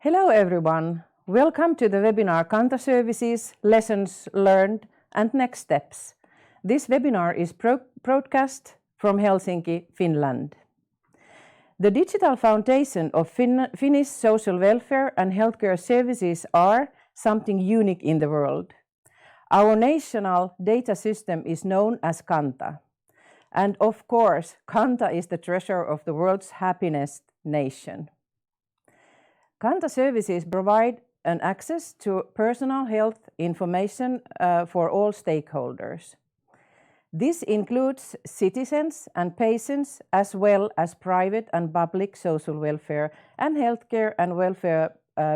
Hello everyone, welcome to the webinar Kanta Services, Lessons Learned and Next Steps. This webinar is broadcast from Helsinki, Finland. The digital foundation of Finnish social welfare and healthcare services are something unique in the world. Our national data system is known as Kanta. And of course, Kanta is the treasure of the world's happiest nation. Kanta services provide an access to personal health information for all stakeholders. This includes citizens and patients as well as private and public social welfare and healthcare and welfare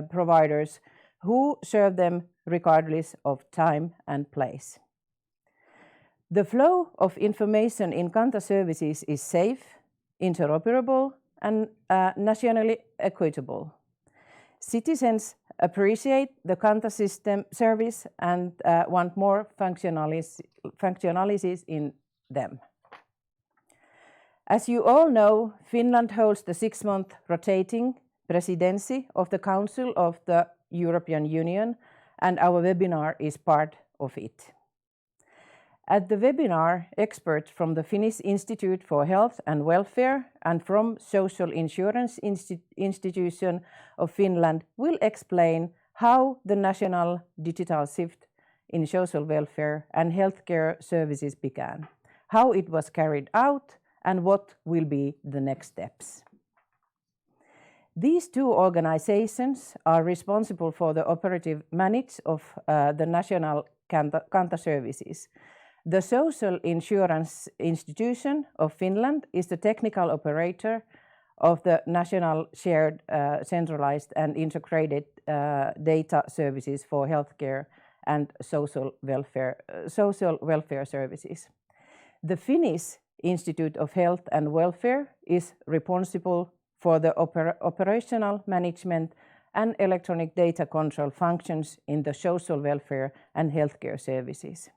providers who serve them regardless of time and place. The flow of information in Kanta services is safe, interoperable and nationally equitable. Citizens appreciate the Kanta system service and want more functionalities in them. As you all know, Finland holds the 6-month rotating presidency of the Council of the European Union, and our webinar is part of it. At the webinar, experts from the Finnish Institute for Health and Welfare and from Social Insurance Institution of Finland will explain how the national digital shift in social welfare and healthcare services began, how it was carried out, and what will be the next steps. These two organizations are responsible for the operative management of the national Kanta services. The Social Insurance Institution of Finland is the technical operator of the national shared, centralized and integrated data services for healthcare and social welfare services. The Finnish Institute of Health and Welfare is responsible for the operational management and electronic data control functions in the social welfare and healthcare services.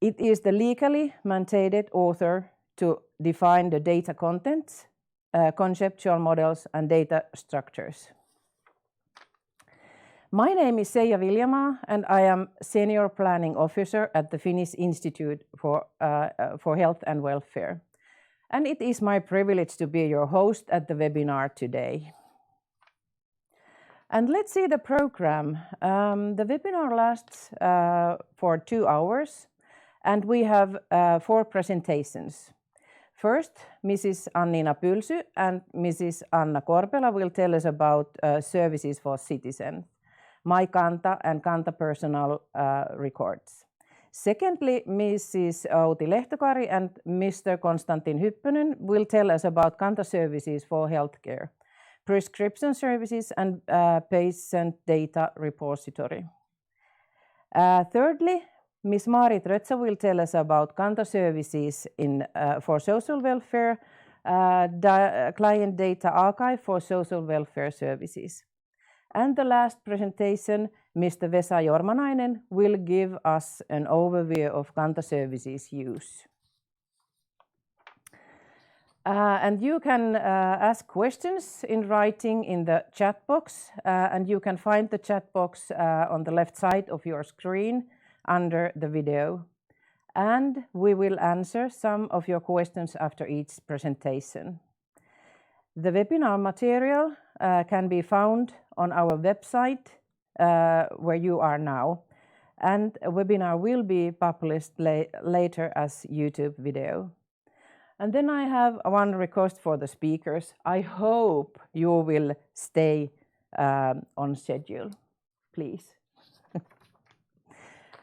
It is the legally mandated author to define the data contents, conceptual models and data structures. My name is Seija Viljamaa and I am Senior Planning Officer at the Finnish Institute for Health and Welfare. And it is my privilege to be your host at the webinar today. And let's see the program. The webinar lasts for 2 hours. And we have 4 presentations. First, Mrs. Anniina Pylsy and Mrs. Anna Korpela will tell us about services for citizens, My Kanta and Kanta personal records. Secondly, Mrs. Outi Lehtokari and Mr. Konstantin Hyppönen will tell us about Kanta services for healthcare, prescription services and patient data repository. Thirdly, Ms. Maarit Rötsä will tell us about Kanta services for social welfare, client data archive for social welfare services. And the last presentation, Mr. Vesa Jormanainen will give us an overview of Kanta services use. And you can ask questions in writing in the chat box, and you can find the chat box on the left side of your screen under the video. And we will answer some of your questions after each presentation. The webinar material can be found on our website where you are now. And a webinar will be published later as YouTube video. And then I have one request for the speakers. I hope you will stay on schedule, please.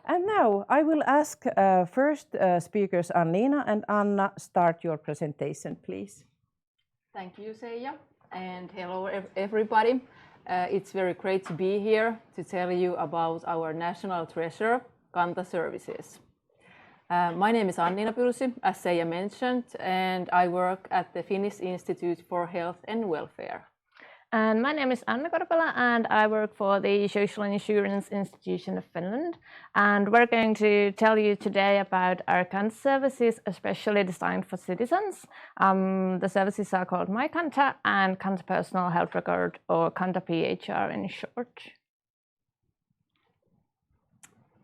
And now I will ask first speakers Anniina and Anna, start your presentation, please. Thank you, Seija, and hello everybody. It's very great to be here to tell you about our national treasure, Kanta services. My name is Anniina Pylsy, as Seija mentioned, and I work at the Finnish Institute for Health and Welfare. And my name is Anna Korpela, and I work for the Social Insurance Institution of Finland. And we're going to tell you today about our Kanta services, especially designed for citizens. The services are called My Kanta and Kanta Personal Health Record, or Kanta PHR in short.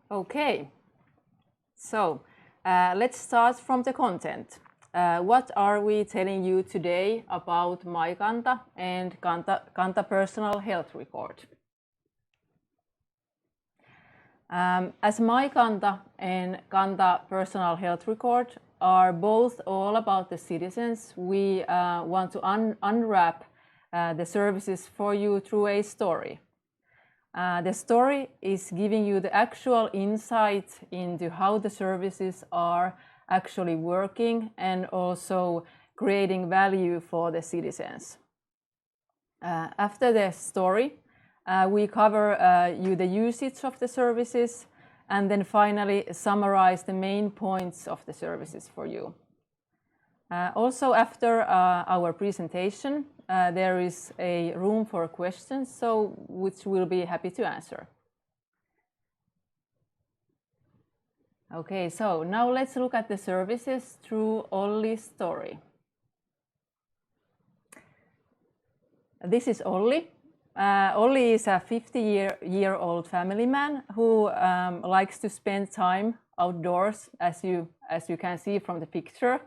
Okay, so let's start from the content. What are we telling you today about My Kanta and Kanta Personal Health Record? As My Kanta and Kanta Personal Health Record are both all about the citizens, we want to unwrap the services for you through a story. The story is giving you the actual insight into how the services are actually working and also creating value for the citizens. After the story, we cover you the usage of the services and then finally summarize the main points of the services for you. Also after our presentation, there is a room for questions, which we'll be happy to answer. Okay, so now let's look at the services through Olli's story. This is Olli. Olli is a 50-year-old family man who likes to spend time outdoors, as you can see from the picture.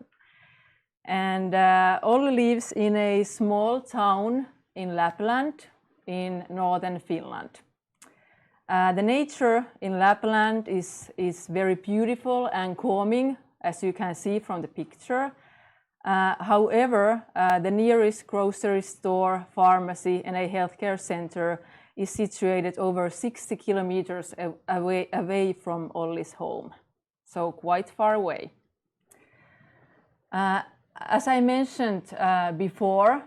And Olli lives in a small town in Lapland in northern Finland. The nature in Lapland is very beautiful and calming, as you can see from the picture. However, the nearest grocery store, pharmacy and a healthcare center is situated over 60 kilometers away from Olli's home, so quite far away. As I mentioned before,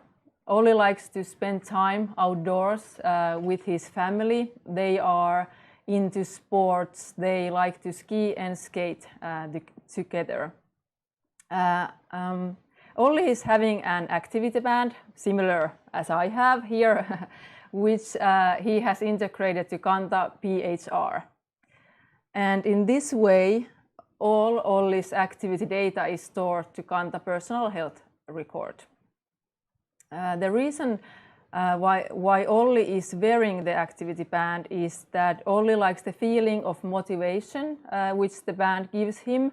Olli likes to spend time outdoors with his family. They are into sports. They like to ski and skate together. Olli is having an activity band, similar as I have here, which he has integrated to Kanta PHR. And in this way, all Olli's activity data is stored to Kanta Personal Health Record. The reason why Olli is wearing the activity band is that Olli likes the feeling of motivation which the band gives him,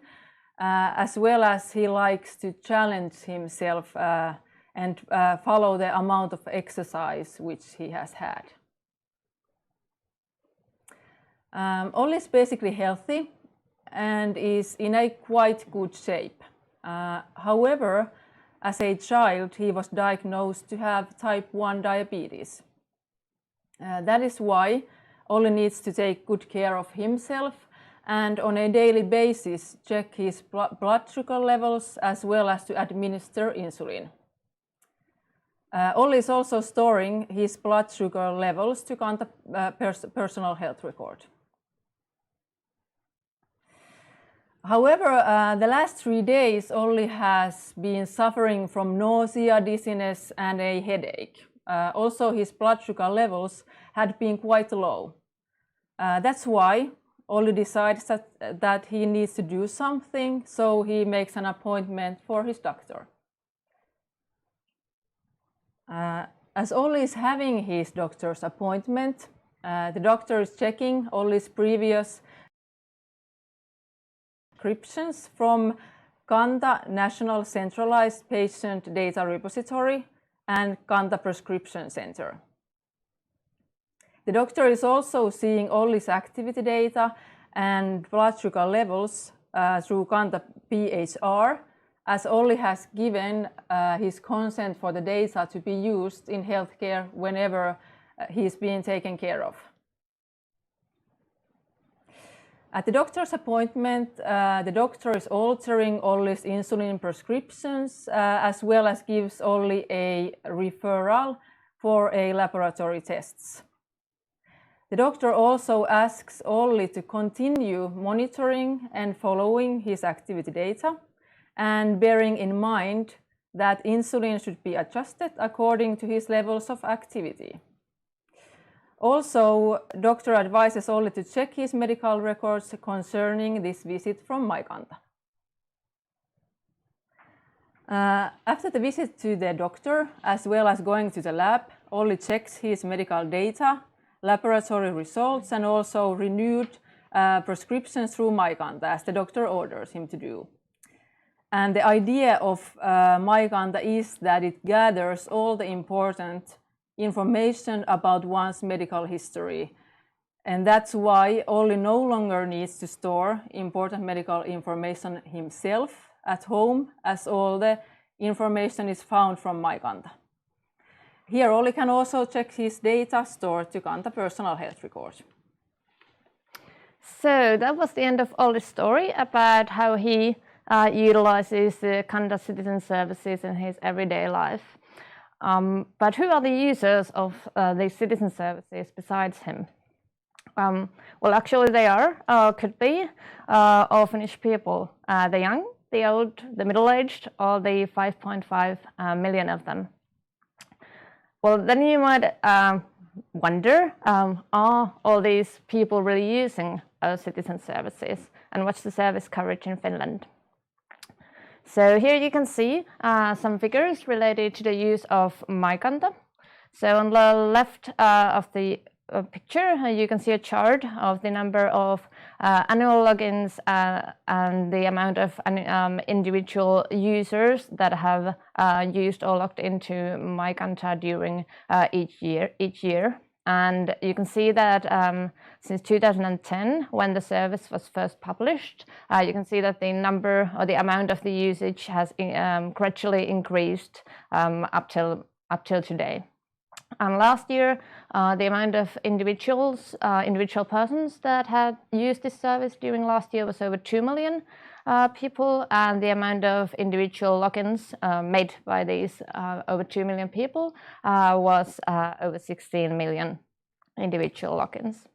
as well as he likes to challenge himself and follow the amount of exercise which he has had. Olli is basically healthy and is in a quite good shape. However, as a child, he was diagnosed to have type 1 diabetes. That is why Olli needs to take good care of himself and on a daily basis check his blood sugar levels as well as to administer insulin. Olli is also storing his blood sugar levels to Kanta Personal Health Record. However, the last 3 days, Olli has been suffering from nausea, dizziness and a headache. Also, his blood sugar levels had been quite low. That's why Olli decides that he needs to do something, so he makes an appointment for his doctor. As Olli is having his doctor's appointment, the doctor is checking Olli's previous prescriptions from Kanta National Centralized Patient Data Repository and Kanta Prescription Center. The doctor is also seeing Olli's activity data and blood sugar levels through Kanta PHR, as Olli has given his consent for the data to be used in healthcare whenever he's being taken care of. At the doctor's appointment, the doctor is altering Olli's insulin prescriptions as well as gives Olli a referral for a laboratory tests. The doctor also asks Olli to continue monitoring and following his activity data and bearing in mind that insulin should be adjusted according to his levels of activity. Also, doctor advises Olli to check his medical records concerning this visit from Kanta. After the visit to the doctor, as well as going to the lab, Olli checks his medical data, laboratory results, and also renewed prescriptions through Kanta, as the doctor orders him to do. And the idea of Kanta is that it gathers all the important information about one's medical history. And that's why Olli no longer needs to store important medical information himself at home, as all the information is found from Kanta. Here Olli can also check his data stored to Kanta personal health record. So that was the end of Olli's story about how he utilizes the Kanta citizen services in his everyday life. But who are the users of these citizen services besides him? Well, actually they are, could be, all Finnish people, the young, the old, the middle-aged, or the 5.5 million of them. Well, then you might wonder, are all these people really using citizen services, and what's the service coverage in Finland? So here you can see some figures related to the use of Kanta. So on the left of the picture, you can see a chart of the number of annual logins and the amount of individual users that have used or logged into Kanta during each year. And you can see that since 2010, when the service was first published, you can see that the number or the amount of the usage has gradually increased up till today. And last year, the amount of individual persons that had used this service during last year was over 2 million people, and the amount of individual logins made by these over 2 million people was over 16 million individual logins.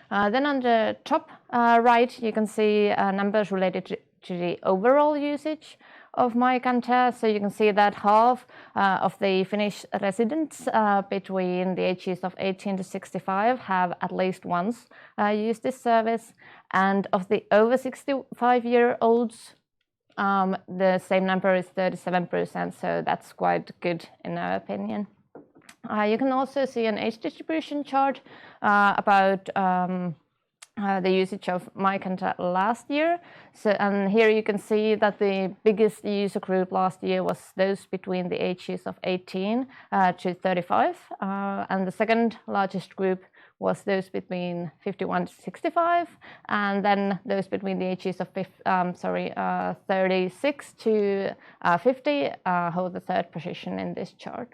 Then on the top right, you can see numbers related to the overall usage of Kanta. So you can see that half of the Finnish residents between the ages of 18 to 65 have at least once used this service. And of the over 65-year-olds, the same number is 37%, so that's quite good in our opinion. You can also see an age distribution chart about the usage of Kanta last year. So, and here you can see that the biggest user group last year was those between the ages of 18 to 35, and the second largest group was those between 51 to 65, and then those between the ages of 36 to 50 hold the third position in this chart.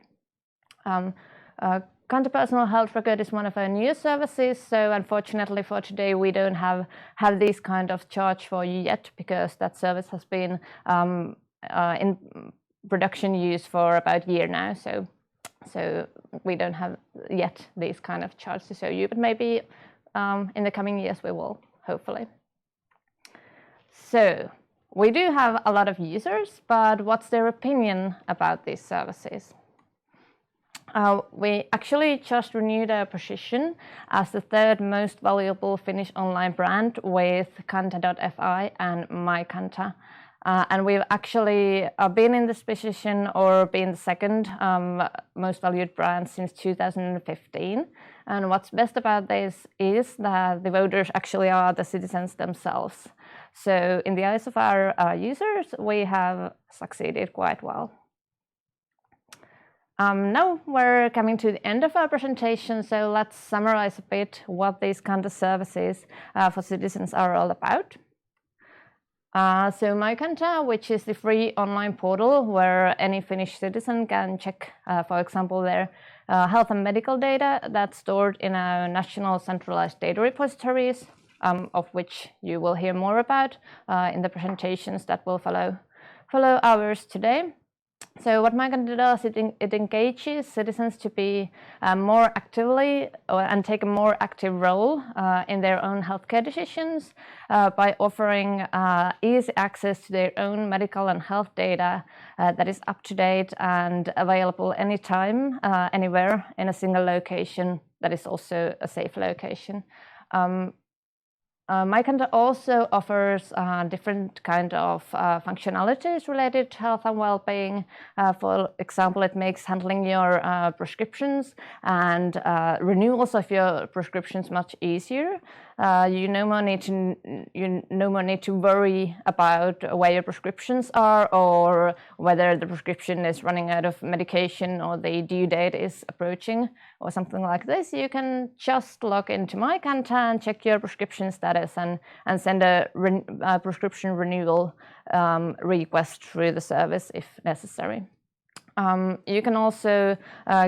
Kanta Personal Health Record is one of our new services, so unfortunately for today we don't have these kind of charts for you yet, because that service has been in production use for about a year now, so we don't have yet these kind of charts to show you, but maybe in the coming years we will, hopefully. So we do have a lot of users, but what's their opinion about these services? We actually just renewed our position as the third most valuable Finnish online brand with Kanta.fi and Kanta. And we've actually been in this position, or been the second most valued brand since 2015. And what's best about this is that the voters actually are the citizens themselves. So in the eyes of our users, we have succeeded quite well. Now we're coming to the end of our presentation, so let's summarize a bit what these Kanta services for citizens are all about. So Kanta, which is the free online portal where any Finnish citizen can check, for example, their health and medical data that's stored in our national centralized data repositories, of which you will hear more about in the presentations that will follow ours today. So what MyKanta does, it engages citizens to be more actively and take a more active role in their own healthcare decisions by offering easy access to their own medical and health data that is up to date and available anytime, anywhere in a single location that is also a safe location. MyKanta also offers different kind of functionalities related to health and well-being. For example, it makes handling your prescriptions and renewals of your prescriptions much easier. You no more need to worry about where your prescriptions are or whether the prescription is running out of medication or the due date is approaching or something like this. You can just log into MyKanta and check your prescription status and send a prescription renewal request through the service if necessary. You can also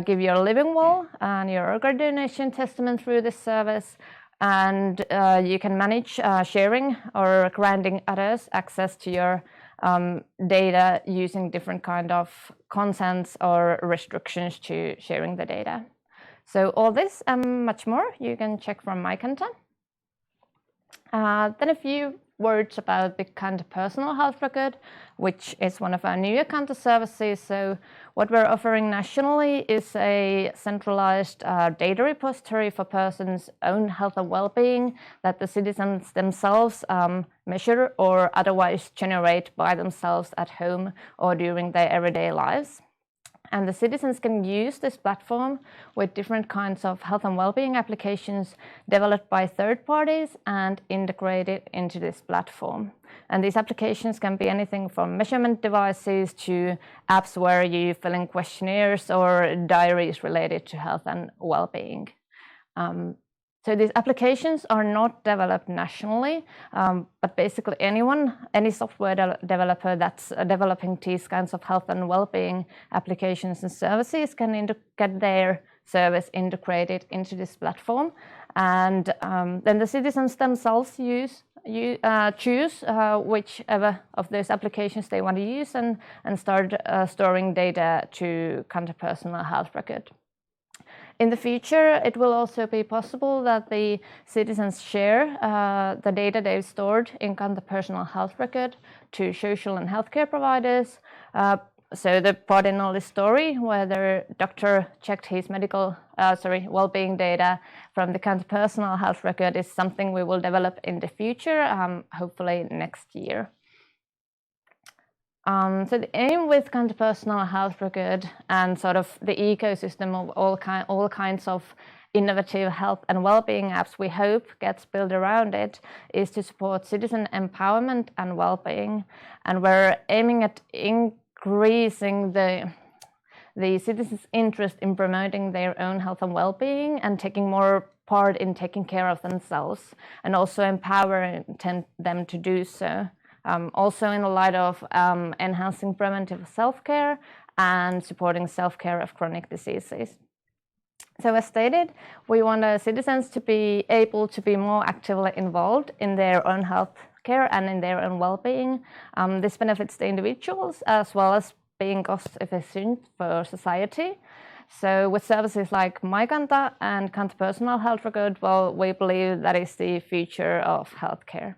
give your living will and your organ donation testament through this service, and you can manage sharing or granting others access to your data using different kind of consents or restrictions to sharing the data. So all this and much more you can check from MyKanta. Then a few words about the Kanta personal health record, which is one of our newer Kanta services. So what we're offering nationally is a centralized data repository for persons' own health and well-being that the citizens themselves measure or otherwise generate by themselves at home or during their everyday lives. And the citizens can use this platform with different kinds of health and well-being applications developed by third parties and integrated into this platform. And these applications can be anything from measurement devices to apps where you fill in questionnaires or diaries related to health and well-being. So these applications are not developed nationally, but basically any software developer that's developing these kinds of health and well-being applications and services can get their service integrated into this platform. And then the citizens themselves choose whichever of those applications they want to use and start storing data to Kanta personal health record. In the future, it will also be possible that the citizens share the data they've stored in Kanta personal health record to social and healthcare providers. So the part in all this story where the doctor checked his well-being data from the Kanta personal health record is something we will develop in the future, hopefully next year. So the aim with Kanta personal health record and sort of the ecosystem of all kinds of innovative health and well-being apps we hope gets built around it is to support citizen empowerment and well-being. And we're aiming at increasing the citizens' interest in promoting their own health and well-being and taking more part in taking care of themselves and also empowering them to do so. Also in the light of enhancing preventive self-care and supporting self-care of chronic diseases. So as stated, we want our citizens to be able to be more actively involved in their own health care and in their own well-being. This benefits the individuals as well as being cost-efficient for society. So with services like MyKanta and Kanta personal health record, well, we believe that is the future of healthcare.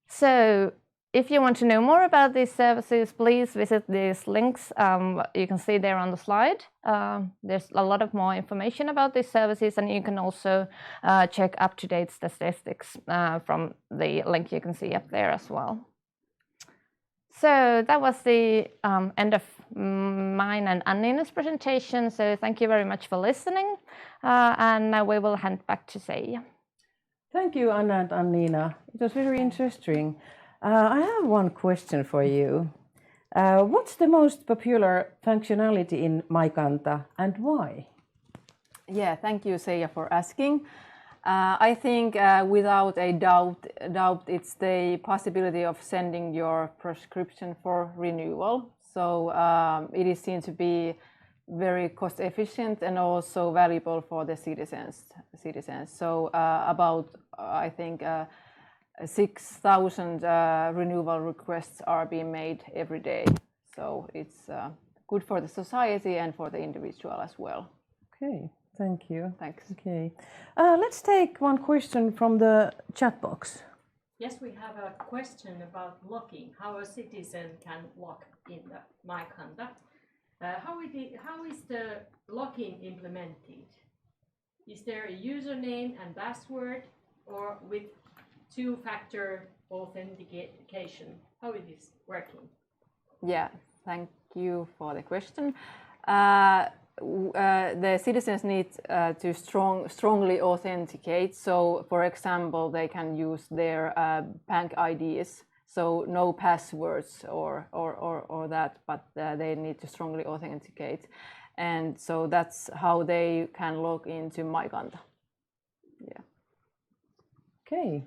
So if you want to know more about these services, please visit these links. You can see there on the slide. There's a lot of more information about these services, and you can also check up-to-date statistics from the link you can see up there as well. So that was the end of mine and Annina's presentation. So thank you very much for listening. And now we will hand back to Seija. Thank you, Anna and Annina. It was very interesting. I have one question for you. What's the most popular functionality in MyKanta and why? Yeah, thank you, Seija, for asking. I think without a doubt, it's the possibility of sending your prescription for renewal. So it is seen to be very cost efficient and also valuable for the citizens. So about, I think, 6,000 renewal requests are being made every day. So it's good for the society and for the individual as well. Okay, thank you. Thanks. Okay, let's take one question from the chat box. Yes, we have a question about logging, how a citizen can log in the MyKanta. How is the logging implemented? Is there a username and password or with two-factor authentication? How it is working? Yeah, thank you for the question. The citizens need to strongly authenticate. So, for example, they can use their bank IDs. So no passwords or that, but they need to strongly authenticate. And so that's how they can log into MyKanta. Yeah. Okay,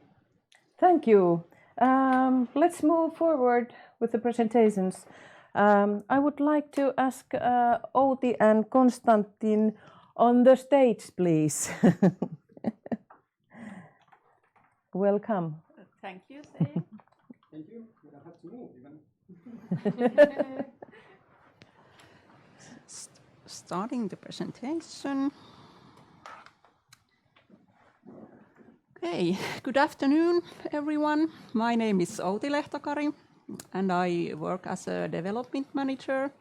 thank you. Let's move forward with the presentations. I would like to ask Outi and Konstantin on the stage, please. Welcome. Thank you, Seija. Thank you. You don't have to move even. Starting the presentation. Okay, good afternoon, everyone. My name is Outi Lehtakari, and I work as a development manager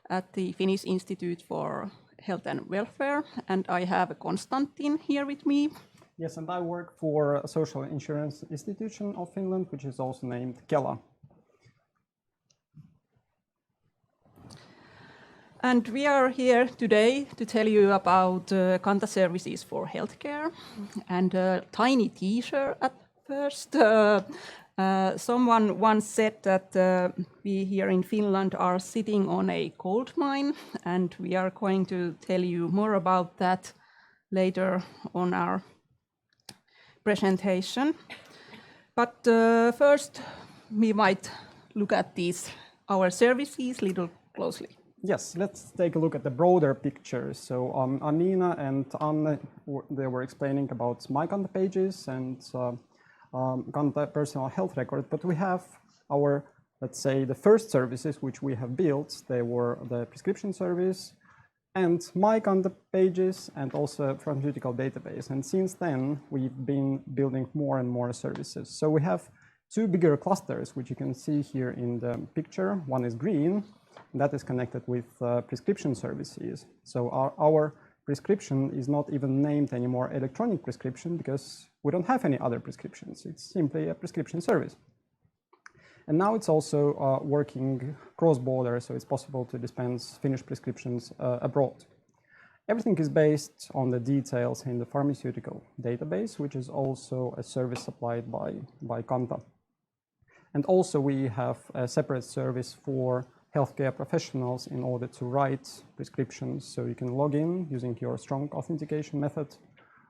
at the Finnish Institute for Health and Welfare, and I have Konstantin here with me. Yes, and I work for a social insurance institution of Finland, which is also named Kela. And we are here today to tell you about Kanta services for healthcare. And a tiny teaser at first. Someone once said that we here in Finland are sitting on a gold mine, and we are going to tell you more about that later on our presentation. But first, we might look at our services a little closely. Yes, let's take a look at the broader picture. So Anina and Anne, they were explaining about MyKanta pages and Kanta personal health record, but we have our, let's say, the first services which we have built. They were the prescription service and MyKanta pages and also pharmaceutical database. And since then, we've been building more and more services. So we have two bigger clusters, which you can see here in the picture. One is green. That is connected with prescription services. So our prescription is not even named anymore electronic prescription because we don't have any other prescriptions. It's simply a prescription service. And now it's also working cross-border, so it's possible to dispense Finnish prescriptions abroad. Everything is based on the details in the pharmaceutical database, which is also a service supplied by Kanta. And also we have a separate service for healthcare professionals in order to write prescriptions. So you can log in using your strong authentication method,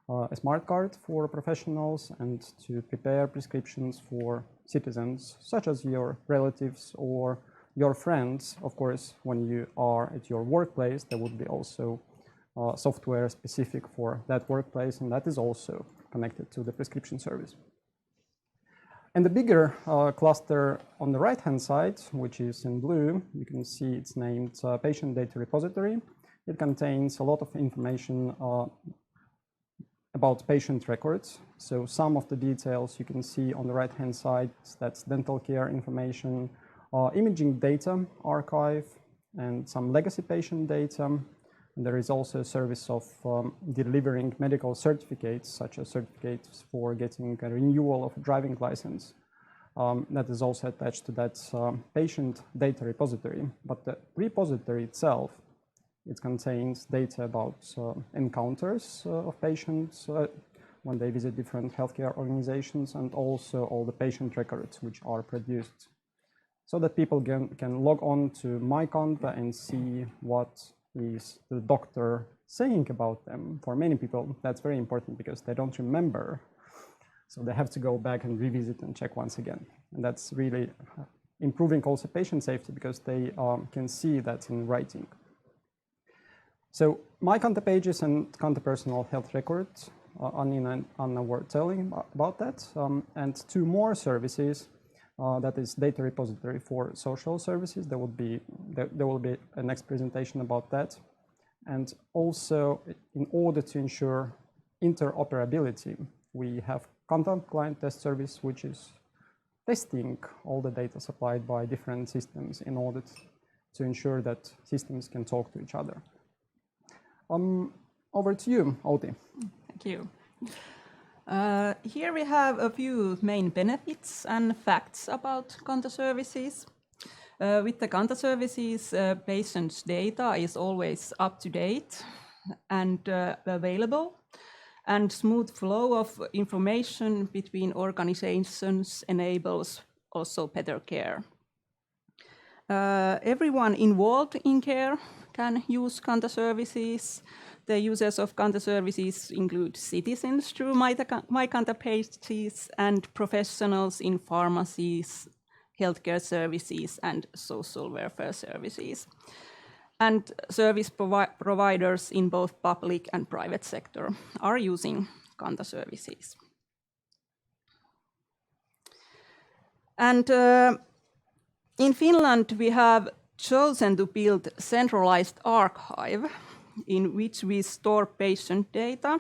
a smart card for professionals, and to prepare prescriptions for citizens, such as your relatives or your friends. Of course, when you are at your workplace, there would be also software specific for that workplace, and that is also connected to the prescription service. And the bigger cluster on the right-hand side, which is in blue, you can see it's named Patient Data Repository. It contains a lot of information about patient records. So some of the details you can see on the right-hand side, that's dental care information, imaging data archive, and some legacy patient data. And there is also a service of delivering medical certificates, such as certificates for getting a renewal of a driving license. That is also attached to that patient data repository. But the repository itself, it contains data about encounters of patients when they visit different healthcare organizations, and also all the patient records which are produced, so that people can log on to MyKanta and see what is the doctor saying about them. For many people, that's very important because they don't remember. So they have to go back and revisit and check once again. And that's really improving also patient safety because they can see that in writing. So MyKanta pages and Kanta personal health records, Anina and Anna were telling about that. And two more services. that is data repository for social services. There will be a next presentation about that. And also, in order to ensure interoperability, we have Kanta client test service, which is testing all the data supplied by different systems in order to ensure that systems can talk to each other. Over to you, Outi. Thank you. Here we have a few main benefits and facts about Kanta services. With the Kanta services, patients' data is always up to date and available, and smooth flow of information between organizations enables also better care. Everyone involved in care can use Kanta services. The users of Kanta services include citizens through My Kanta pages and professionals in pharmacies, healthcare services, and social welfare services, and service providers in both public and private sector are using Kanta services. And in Finland, we have chosen to build centralized archive in which we store patient data.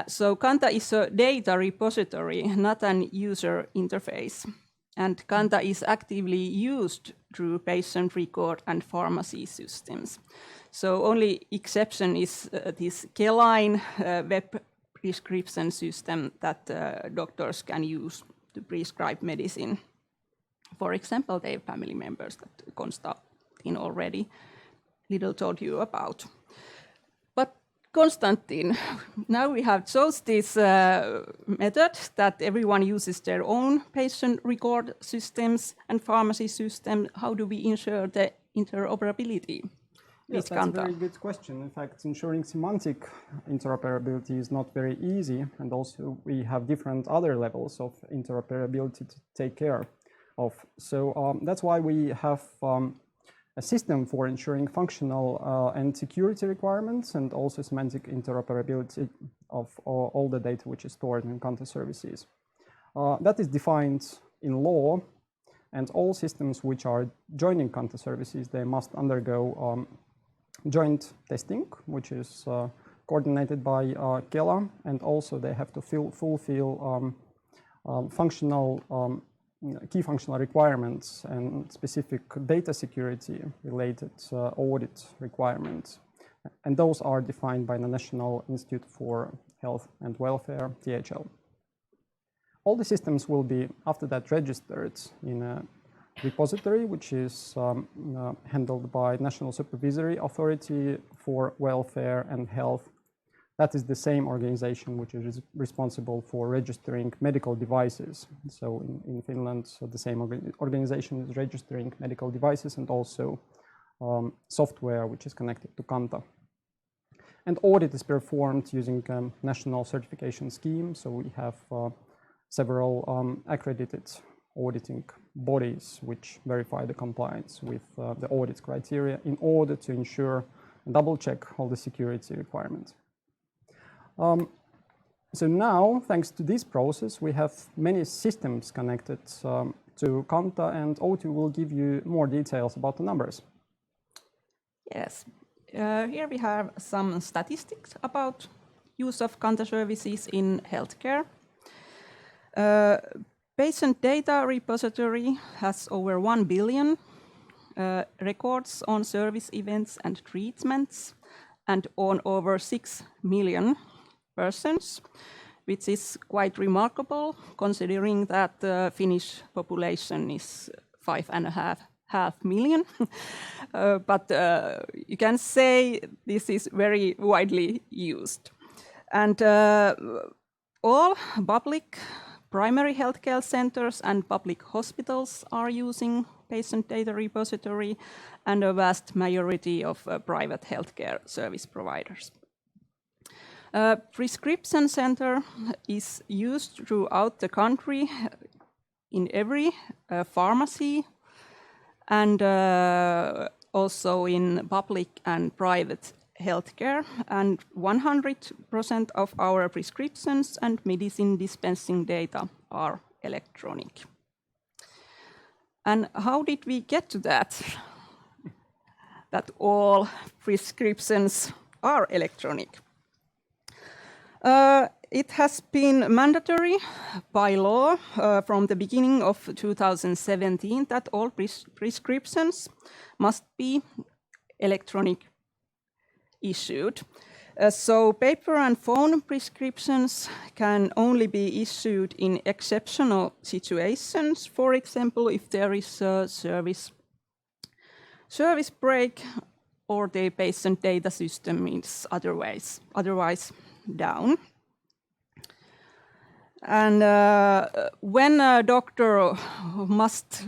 So Kanta is a data repository, not an user interface. And Kanta is actively used through patient record and pharmacy systems. So only exception is this Keline web prescription system that doctors can use to prescribe medicine. For example, their family members that Konstantin already little told you about. But Konstantin, now we have chose this method that everyone uses their own patient record systems and pharmacy system. How do we ensure the interoperability? Yes, that's a very good question. In fact, ensuring semantic interoperability is not very easy, and also we have different other levels of interoperability to take care of. So that's why we have a system for ensuring functional and security requirements, and also semantic interoperability of all the data which is stored in Kanta services. That is defined in law, and all systems which are joining Kanta services, they must undergo joint testing, which is coordinated by Kela, and also they have to fulfill key functional requirements and specific data security related audit requirements. And those are defined by the National Institute for Health and Welfare, THL. All the systems will be, after that, registered in a repository, which is handled by National Supervisory Authority for Welfare and Health. That is the same organization which is responsible for registering medical devices. So in Finland, the same organization is registering medical devices and also software which is connected to Kanta. And audit is performed using a national certification scheme. So we have several accredited auditing bodies which verify the compliance with the audit criteria in order to ensure and double check all the security requirements. So now, thanks to this process, we have many systems connected to Kanta, and Outi will give you more details about the numbers. Yes, here we have some statistics about use of Kanta services in healthcare. Patient data repository has over 1 billion records on service events and treatments, and on over 6 million persons, which is quite remarkable considering that the Finnish population is 5.5 million. But you can say this is very widely used. And all public primary healthcare centers and public hospitals are using patient data repository, and a vast majority of private healthcare service providers. Prescription center is used throughout the country in every pharmacy, and also in public and private healthcare, and 100% of our prescriptions and medicine dispensing data are electronic. And how did we get to that? That all prescriptions are electronic. It has been mandatory by law from the beginning of 2017 that all prescriptions must be electronic issued. So paper and phone prescriptions can only be issued in exceptional situations. For example, if there is a service break or the patient data system is otherwise down. And when a doctor must,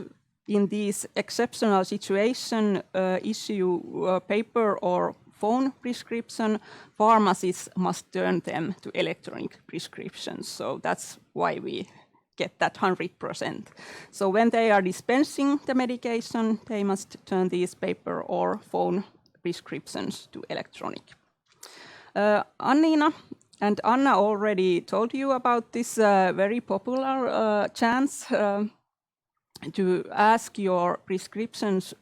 in these exceptional situations, issue a paper or phone prescription, pharmacists must turn them to electronic prescriptions. So that's why we get that 100%. So when they are dispensing the medication, they must turn these paper or phone prescriptions to electronic. Annina and Anna already told you about this very popular chance to ask your prescriptions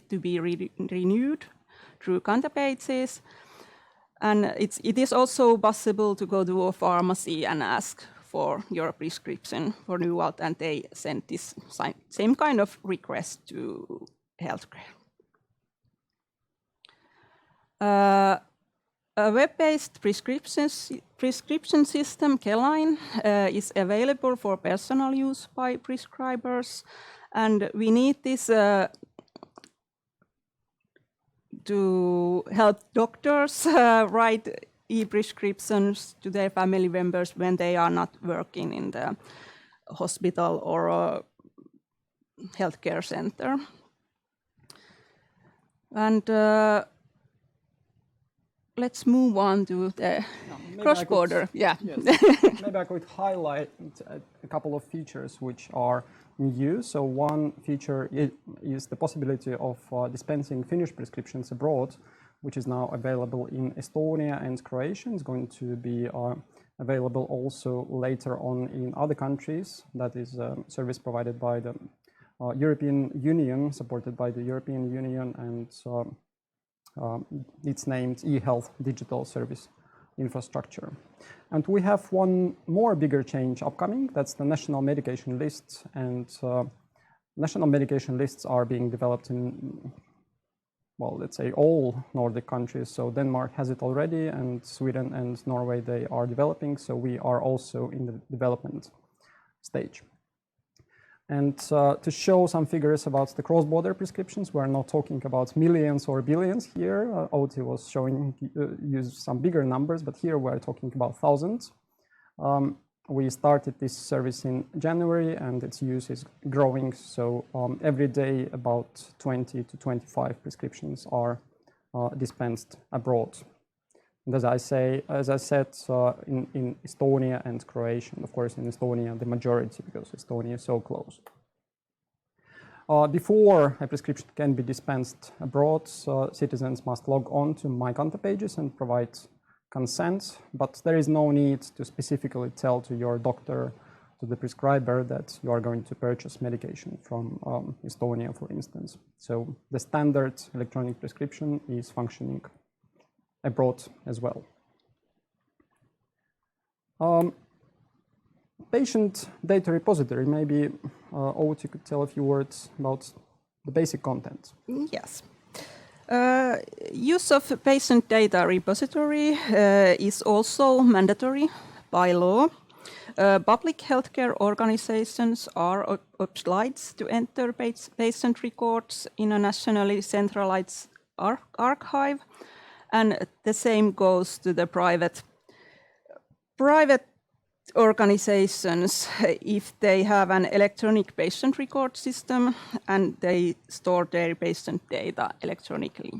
to be renewed through Kanta pages. And it is also possible to go to a pharmacy and ask for your prescription renewal, and they send this same kind of request to healthcare. A web-based prescription system, Keline, is available for personal use by prescribers, and we need this to help doctors write e-prescriptions to their family members when they are not working in the hospital or a healthcare center. And let's move on to the cross-border. Yes. Maybe I could highlight a couple of features which are in use. So one feature is the possibility of dispensing Finnish prescriptions abroad, which is now available in Estonia and Croatia. It's going to be available also later on in other countries. That is a service provided by the European Union, supported by the European Union, and it's named eHealth Digital Service Infrastructure. And we have one more bigger change upcoming. That's the national medication lists. And national medication lists are being developed in, well, let's say all Nordic countries. So Denmark has it already, and Sweden and Norway, they are developing. So we are also in the development stage. And to show some figures about the cross-border prescriptions, we're not talking about millions or billions here. Outi was showing use some bigger numbers, but here we're talking about thousands. We started this service in January, and its use is growing. So every day, about 20 to 25 prescriptions are dispensed abroad. And as I said, in Estonia and Croatia, and of course in Estonia, the majority, because Estonia is so close. Before a prescription can be dispensed abroad, citizens must log on to My Kanta pages and provide consent, but there is no need to specifically tell to your doctor, to the prescriber, that you are going to purchase medication from Estonia, for instance. So the standard electronic prescription is functioning abroad as well. Patient data repository, maybe Outi could tell a few words about the basic content. Yes. Use of patient data repository is also mandatory by law. Public healthcare organizations are obliged to enter patient records in a nationally centralized archive, and the same goes to the private organizations if they have an electronic patient record system and they store their patient data electronically.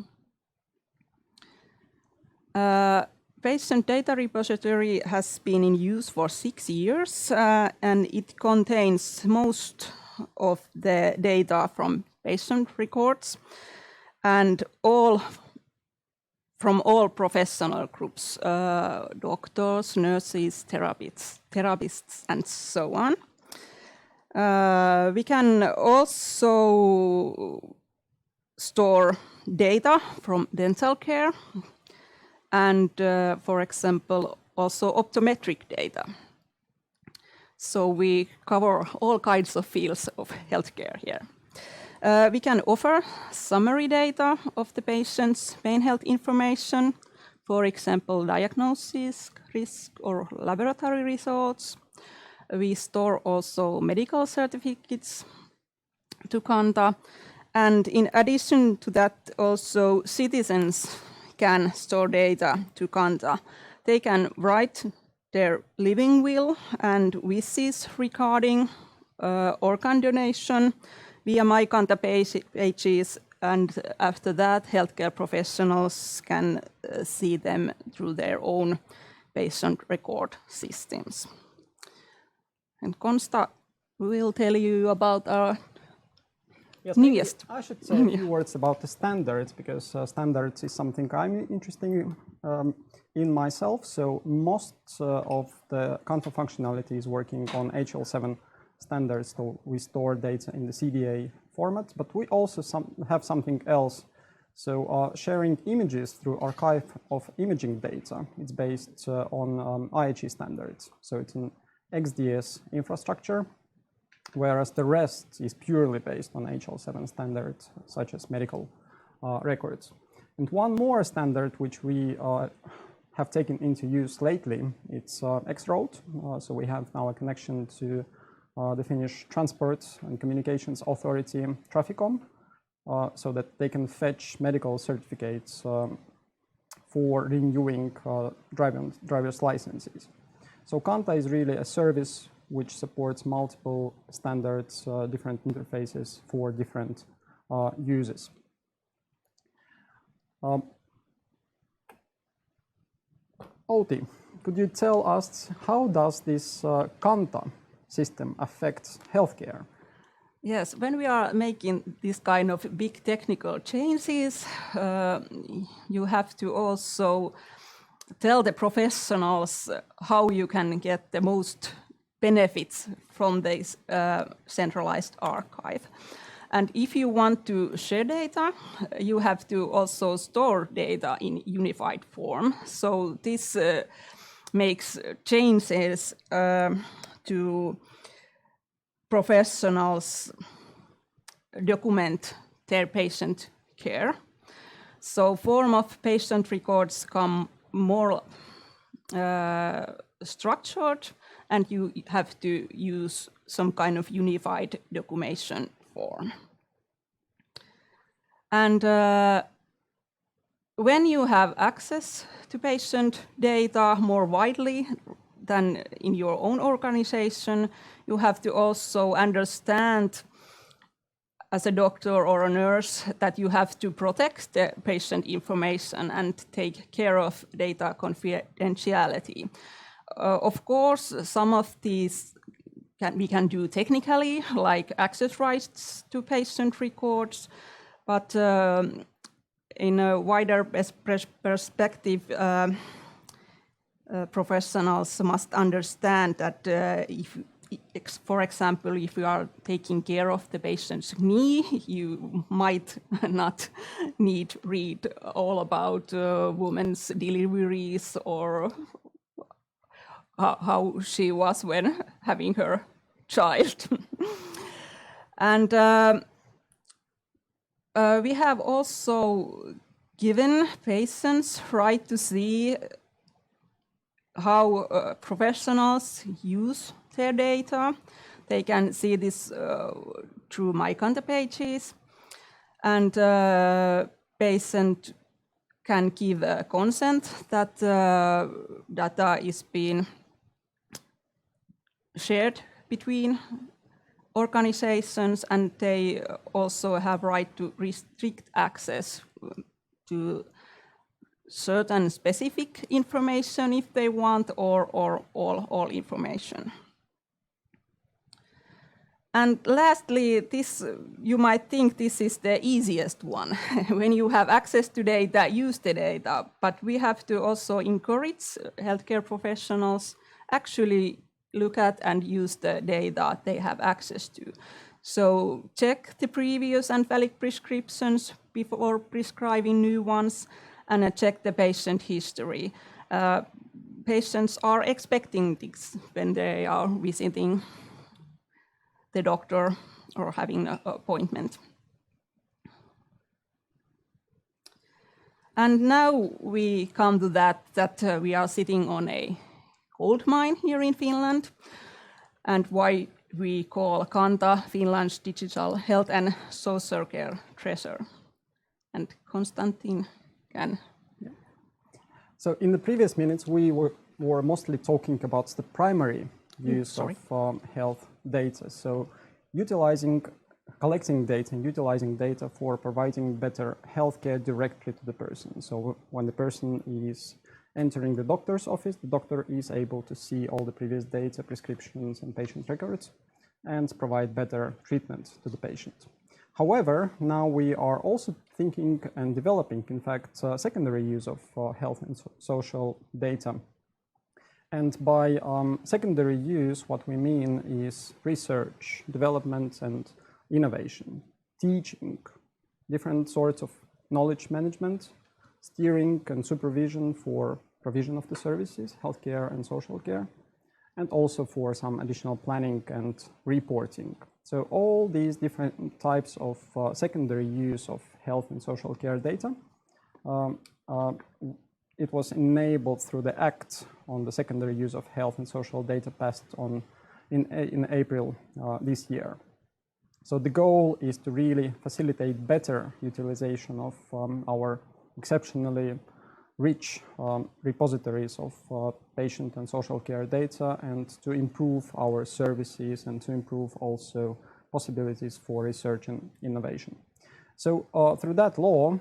Patient data repository has been in use for 6 years, and it contains most of the data from patient records and from all professional groups, doctors, nurses, therapists, and so on. We can also store data from dental care and, for example, also optometric data. So we cover all kinds of fields of healthcare here. We can offer summary data of the patient's main health information, for example, diagnosis, risk, or laboratory results. We store also medical certificates to Kanta. And in addition to that, also citizens can store data to Kanta. They can write their living will and wishes regarding organ donation via My Kanta pages, and after that, healthcare professionals can see them through their own patient record systems. And Konsta will tell you about our newest. I should say a few words about the standards, because standards is something I'm interested in myself. So most of the Kanta functionality is working on HL7 standards, so we store data in the CDA format, but we also have something else. So sharing images through archive of imaging data, it's based on IHE standards. So it's an XDS infrastructure, whereas the rest is purely based on HL7 standards, such as medical records. And one more standard which we have taken into use lately, it's X-Road. So we have now a connection to the Finnish Transport and Communications Authority, Traficom, so that they can fetch medical certificates for renewing driver's licenses. So Kanta is really a service which supports multiple standards, different interfaces for different users. Outi, could you tell us how does this Kanta system affect healthcare? Yes, when we are making this kind of big technical changes, you have to also tell the professionals how you can get the most benefits from this centralized archive. And if you want to share data, you have to also store data in unified form. So this makes changes to professionals document their patient care. So form of patient records come more structured, and you have to use some kind of unified documentation form. And when you have access to patient data more widely than in your own organization, you have to also understand as a doctor or a nurse that you have to protect the patient information and take care of data confidentiality. Of course, some of these we can do technically, like access rights to patient records, but in a wider perspective, professionals must understand that if, for example, if you are taking care of the patient's knee, you might not need read all about women's deliveries or how she was when having her child. And we have also given patients right to see how professionals use their data. They can see this through My Kanta pages, and patient can give consent that data is being shared between organizations, and they also have right to restrict access to certain specific information if they want, or all information. And lastly, this, you might think this is the easiest one. When you have access to data, use the data. But we have to also encourage healthcare professionals actually look at and use the data they have access to. So check the previous and valid prescriptions before prescribing new ones, and check the patient history. Patients are expecting this when they are visiting the doctor or having an appointment. And now we come to that we are sitting on a gold mine here in Finland, and why we call Kanta Finland's digital health and social care treasure. And Konstantin can. So in the previous minutes, we were mostly talking about the primary use of health data. So collecting data and utilizing data for providing better healthcare directly to the person. So when the person is entering the doctor's office, the doctor is able to see all the previous data, prescriptions, and patient records, and provide better treatment to the patient. However, now we are also thinking and developing, in fact, secondary use of health and social data. And by secondary use, what we mean is research, development, and innovation, teaching, different sorts of knowledge management, steering and supervision for provision of the services, healthcare and social care, and also for some additional planning and reporting. So all these different types of secondary use of health and social care data, it was enabled through the Act on the secondary use of health and social data passed on in April this year. So the goal is to really facilitate better utilization of our exceptionally rich repositories of patient and social care data, and to improve our services and to improve also possibilities for research and innovation. So through that law,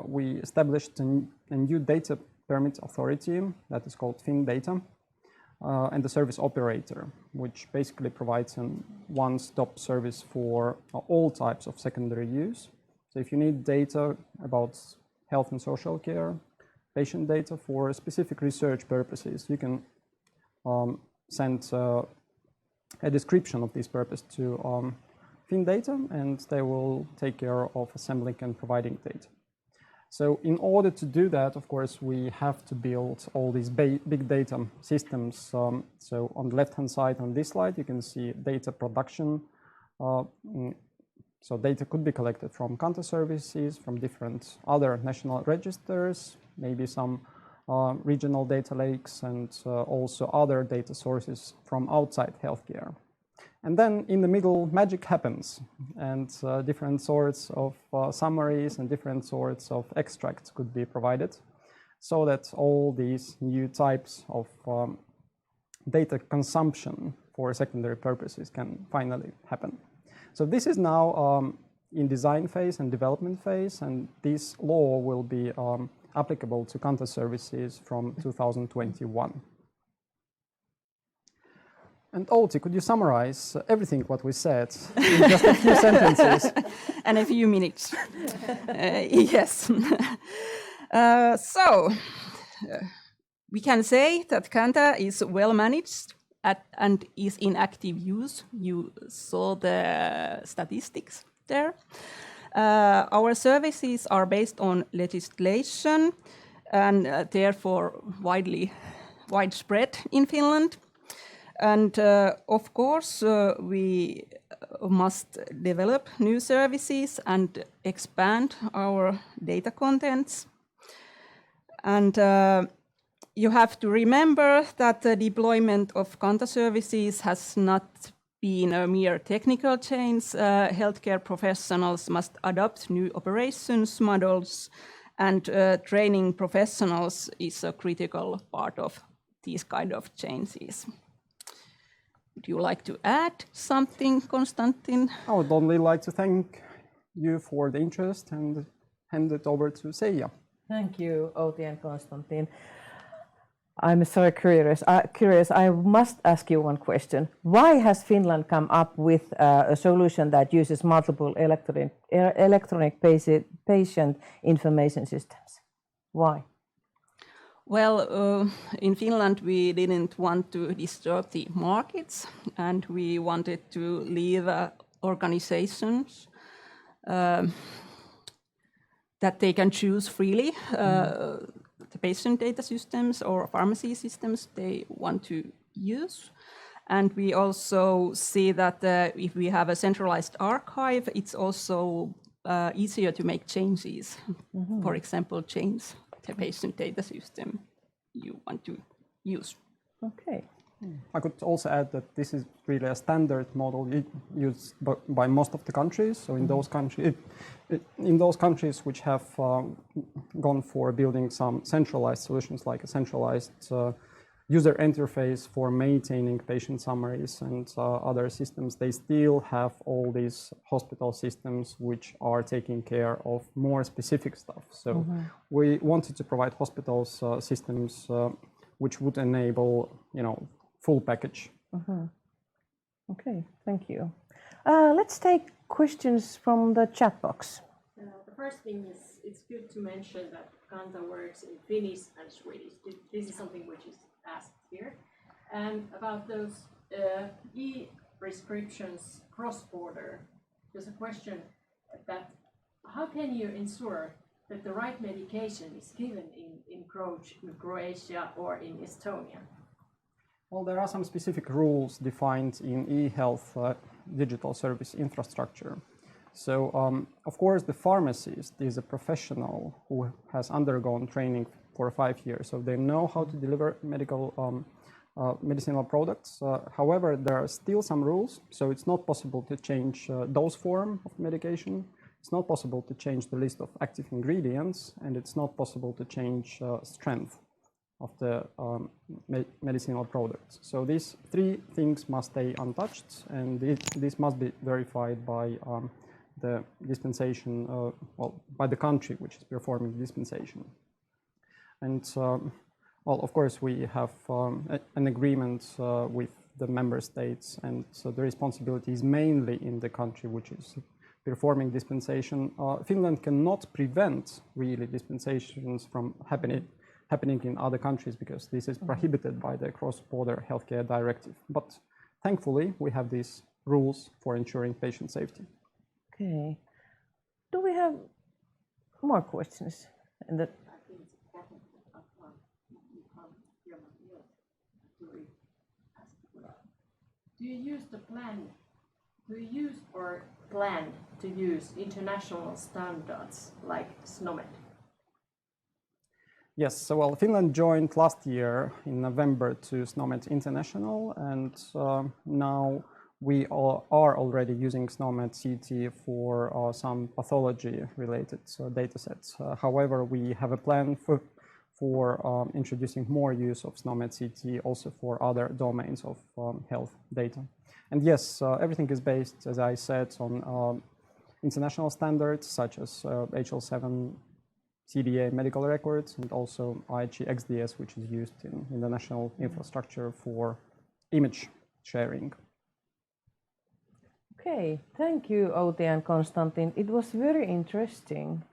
we established a new data permit authority that is called FinData, and the service operator, which basically provides a one-stop service for all types of secondary use. So if you need data about health and social care, patient data for specific research purposes, you can send a description of this purpose to FinData, and they will take care of assembling and providing data. So in order to do that, of course, we have to build all these big data systems. So on the left-hand side on this slide, you can see data production. So data could be collected from Kanta services, from different other national registers, maybe some regional data lakes, and also other data sources from outside healthcare. And then in the middle, magic happens, and different sorts of summaries and different sorts of extracts could be provided, so that all these new types of data consumption for secondary purposes can finally happen. So this is now in design phase and development phase, and this law will be applicable to Kanta services from 2021. And Outi, could you summarize everything what we said in just a few sentences? And a few minutes. Yes. So we can say that Kanta is well managed and is in active use. You saw the statistics there. Our services are based on legislation and therefore widespread in Finland. And of course, we must develop new services and expand our data contents. And you have to remember that the deployment of Kanta services has not been a mere technical change. Healthcare professionals must adopt new operations models, and training professionals is a critical part of these kind of changes. Would you like to add something, Konstantin? I would only like to thank you for the interest and hand it over to Seija. Thank you, Outi and Konstantin. I'm so curious. I must ask you one question. Why has Finland come up with a solution that uses multiple electronic patient information systems? Why? Well, in Finland, we didn't want to disturb the markets, and we wanted to leave organizations that they can choose freely the patient data systems or pharmacy systems they want to use. And we also see that if we have a centralized archive, it's also easier to make changes. For example, change the patient data system you want to use. Okay. I could also add that this is really a standard model used by most of the countries. So in those countries which have gone for building some centralized solutions, like a centralized user interface for maintaining patient summaries and other systems, they still have all these hospital systems which are taking care of more specific stuff. So we wanted to provide hospitals systems which would enable, full package. Okay, thank you. Let's take questions from the chat box. The first thing is, it's good to mention that Kanta works in Finnish and Swedish. This is something which is asked here. And about those e-prescriptions cross-border, there's a question that how can you ensure that the right medication is given in Croatia or in Estonia? Well, there are some specific rules defined in e-health digital service infrastructure. So, of course, the pharmacist is a professional who has undergone training for 5 years, so they know how to deliver medicinal products. However, there are still some rules, so it's not possible to change dose form of medication. It's not possible to change the list of active ingredients, and it's not possible to change strength of the medicinal products. So these 3 things must stay untouched, and this must be verified by the dispensation, by the country which is performing dispensation. And well, of course, we have an agreement with the member states, and so the responsibility is mainly in the country which is performing dispensation. Finland cannot prevent really dispensations from happening in other countries because this is prohibited by the cross-border healthcare directive. But thankfully, we have these rules for ensuring patient safety. Okay. Do we have more questions? Do you use or plan to use international standards like SNOMED? Yes, so well, Finland joined last year in November to SNOMED International, and now we are already using SNOMED CT for some pathology-related data sets. However, we have a plan for introducing more use of SNOMED CT also for other domains of health data. And yes, everything is based, as I said, on international standards such as HL7 CDA medical records and also IHE XDS, which is used in the national infrastructure for image sharing. Okay, thank you, Outi and Konstantin. It was very interesting.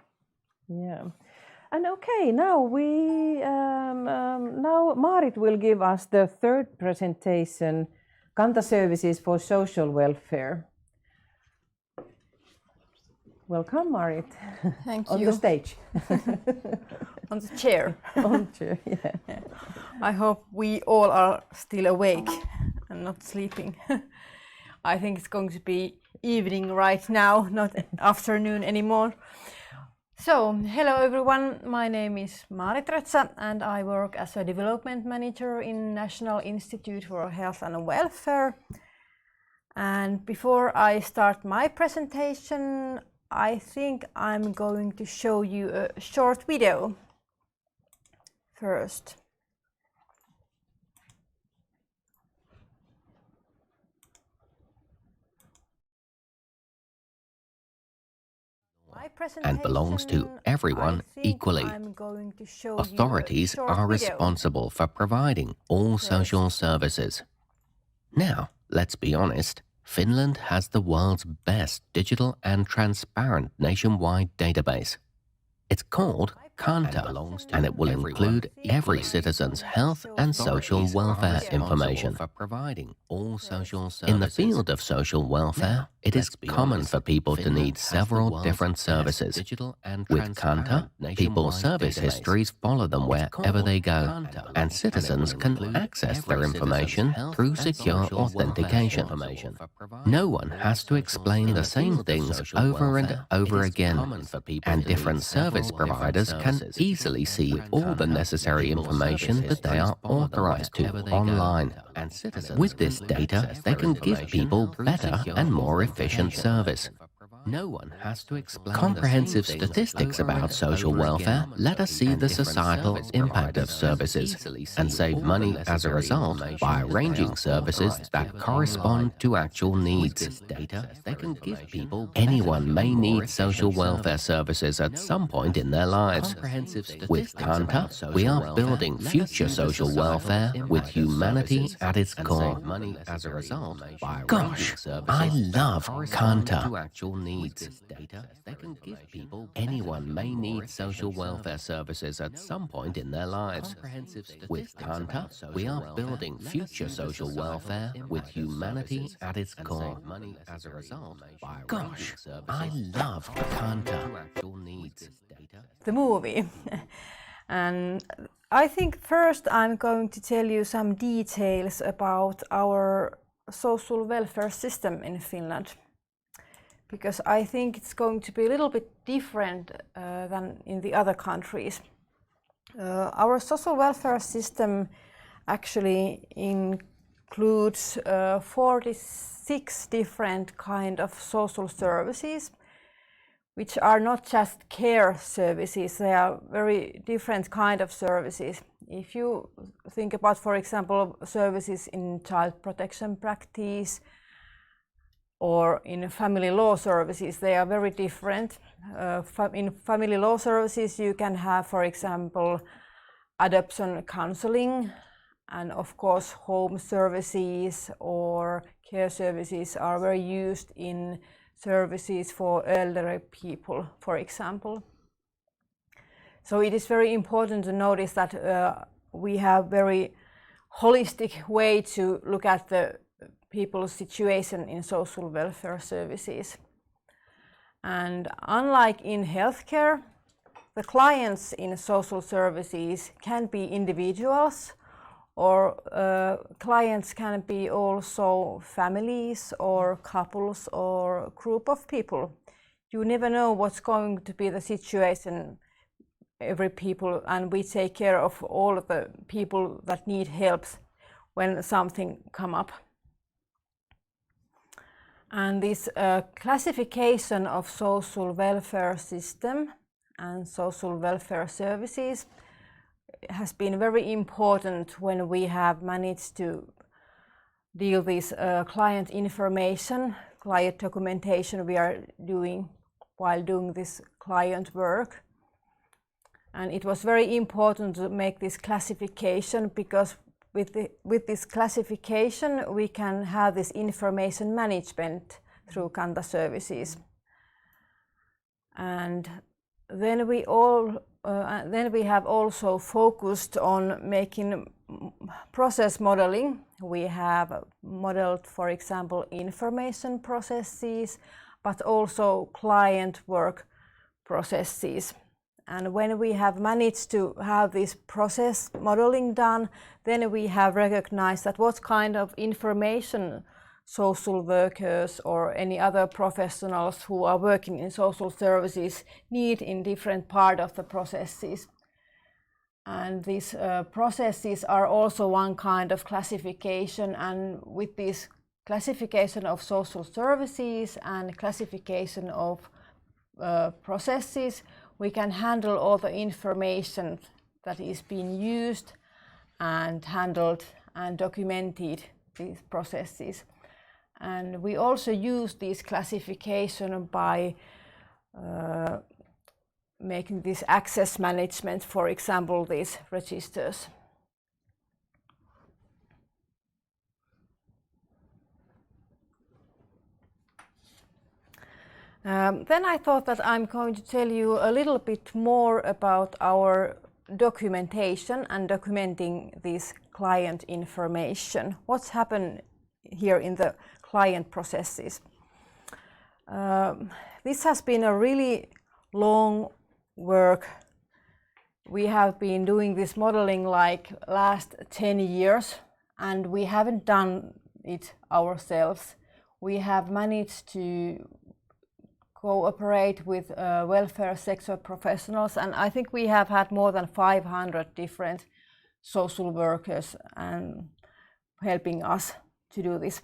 Yeah. And okay, now now Maarit will give us the 3rd presentation, Kanta Services for Social Welfare. Welcome, Maarit. Thank you. On the stage. On the chair. On the chair, yeah. I hope we all are still awake and not sleeping. I think it's going to be evening right now, not afternoon anymore. So, hello everyone, my name is Maarit Rötsä and I work as a development manager in National Institute for Health and Welfare. And before I start my presentation, I think I'm going to show you a short video first. And belongs to everyone equally. Authorities are responsible for providing all social services. Now, let's be honest, Finland has the world's best digital and transparent nationwide database. It's called Kanta, and it will include every citizen's health and social welfare information. In the field of social welfare, it is common for people to need several different services. With Kanta, people's service histories follow them wherever they go, and citizens can access their information through secure authentication. No one has to explain the same things over and over again, and different service providers can easily see all the necessary information that they are authorized to online. With this data, they can give people better and more efficient service. No one has to explain comprehensive statistics about social welfare. Let us see the societal impact of services and save money as a result by arranging services that correspond to actual needs. Anyone may need social welfare services at some point in their lives. With Kanta, we are building future social welfare with humanity at its core. Gosh, I love Kanta. Anyone may need social welfare services at some point in their lives. With Kanta, we are building future social welfare with humanity at its core. Gosh, I love Kanta. The movie. And I think first I'm going to tell you some details about our social welfare system in Finland, because I think it's going to be a little bit different than in the other countries. Our social welfare system actually includes 46 different kind of social services, which are not just care services. They are very different kind of services. If you think about, for example, services in child protection practice or in family law services, they are very different. In family law services, you can have, for example, adoption counseling, and of course home services or care services are very used in services for elderly people, for example. So it is very important to notice that we have very holistic way to look at the people's situation in social welfare services. And unlike in healthcare, the clients in social services can be individuals, or clients can be also families or couples or group of people. You never know what's going to be the situation every people, and we take care of all of the people that need help when something come up. And this classification of social welfare system and social welfare services has been very important when we have managed to deal with client information, client documentation we are doing while doing this client work. And it was very important to make this classification, because with this classification we can have this information management through Kanta services. And then we have also focused on making process modeling. We have modeled, for example, information processes, but also client work processes. And when we have managed to have this process modeling done, then we have recognized that what kind of information social workers or any other professionals who are working in social services need in different part of the processes. And these processes are also one kind of classification, and with this classification of social services and classification of processes, we can handle all the information that is being used and handled and documented these processes. And we also use this classification by making this access management, for example, these registers. Then I thought that I'm going to tell you a little bit more about our documentation and documenting this client information. What's happened here in the client processes. This has been a really long work. We have been doing this modeling like last 10 years, and we haven't done it ourselves. We have managed to cooperate with welfare sector professionals, and I think we have had more than 500 different social workers and helping us to do this.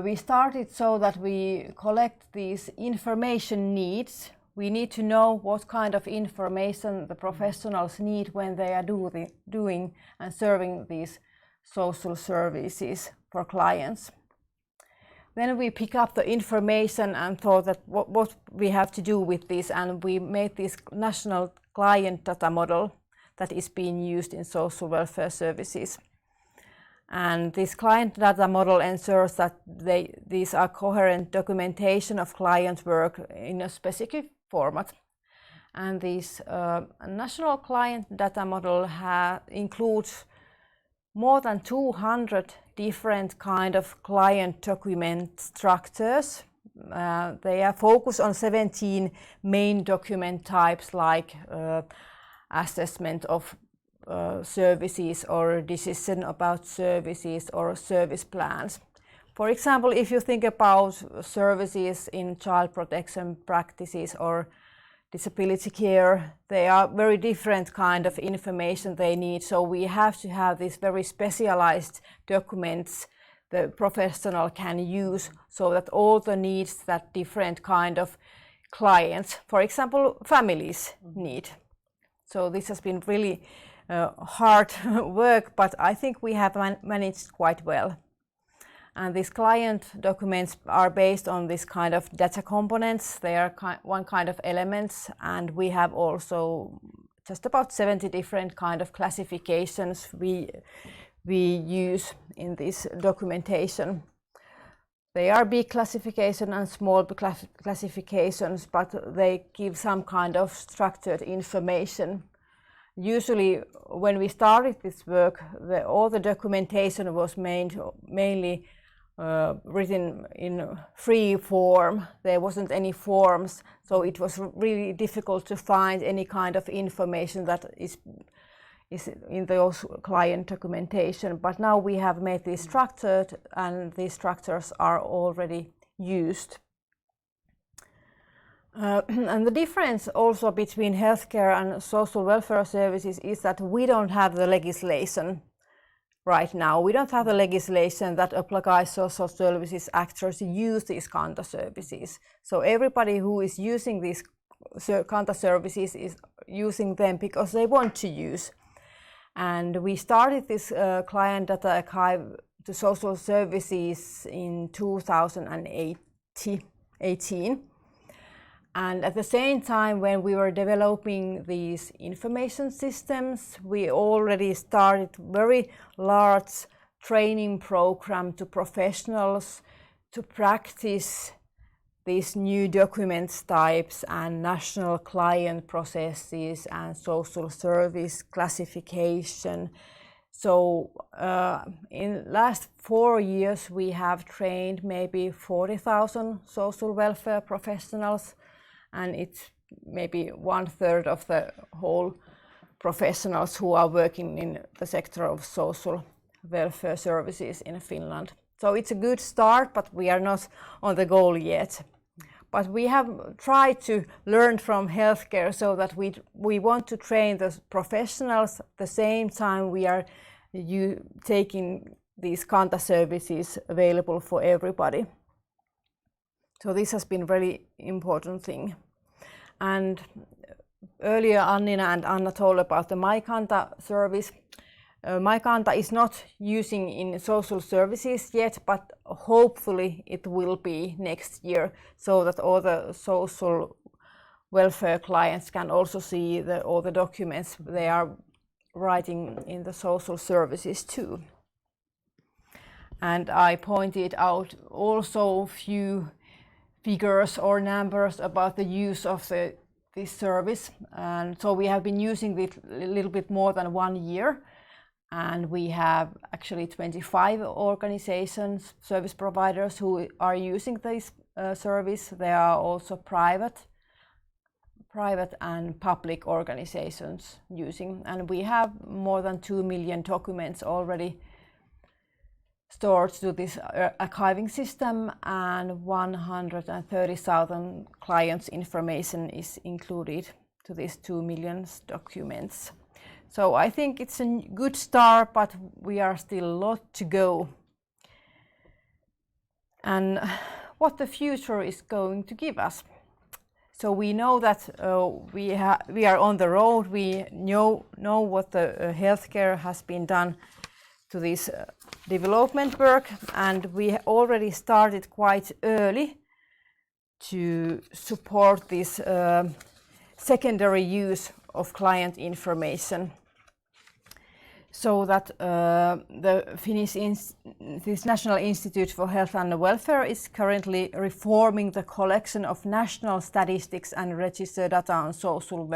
We started so that we collect these information needs. We need to know what kind of information the professionals need when they are doing and serving these social services for clients. Then we pick up the information and thought that what we have to do with this, and we made this national client data model that is being used in social welfare services. And this client data model ensures that these are coherent documentation of client work in a specific format. And this national client data model includes more than 200 different kind of client document structures. They are focused on 17 main document types like assessment of services or decision about services or service plans. For example, if you think about services in child protection practices or disability care, they are very different kind of information they need. So we have to have these very specialized documents the professional can use so that all the needs that different kind of clients, for example, families need. So this has been really hard work, but I think we have managed quite well. And these client documents are based on this kind of data components. They are one kind of elements, and we have also just about 70 different kind of classifications we use in this documentation. They are big classification and small classifications, but they give some kind of structured information. Usually, when we started this work, all the documentation was mainly written in free form. There wasn't any forms, so it was really difficult to find any kind of information that is in those client documentation. But now we have made this structured, and these structures are already used. And the difference also between healthcare and social welfare services is that we don't have the legislation right now. We don't have the legislation that applies social services actors to use these Kanta services. So everybody who is using these Kanta services is using them because they want to use. And we started this client data archive to social services in 2018. And at the same time, when we were developing these information systems, we already started very large training program to professionals to practice these new documents types and national client processes and social service classification. So in last 4 years, we have trained maybe 40,000 social welfare professionals, and it's maybe 1/3 of the whole professionals who are working in the sector of social welfare services in Finland. So it's a good start, but we are not on the goal yet. But we have tried to learn from healthcare so that we want to train the professionals. At the same time, we are taking these Kanta services available for everybody. So this has been a really important thing. And earlier Annina and Anna told about the My Kanta service. My Kanta is not using in social services yet, but hopefully it will be next year, so that all the social welfare clients can also see all the documents they are writing in the social services too. And I pointed out also a figures or numbers about the use of this service. And so we have been using it a little bit more than 1 year. And we have actually 25 organizations, service providers who are using this service. There are also private and public organizations using. And we have more than 2 million documents already stored to this archiving system, and 130,000 clients' information is included to these 2 million documents. So I think it's a good start, but we are still a lot to go. And what the future is going to give us. So we know that we are on the road. We know what the healthcare has been done to this development work, and we already started quite early to support this secondary use of client information, so that the this National Institute for Health and Welfare is currently reforming the collection of national statistics and register data on social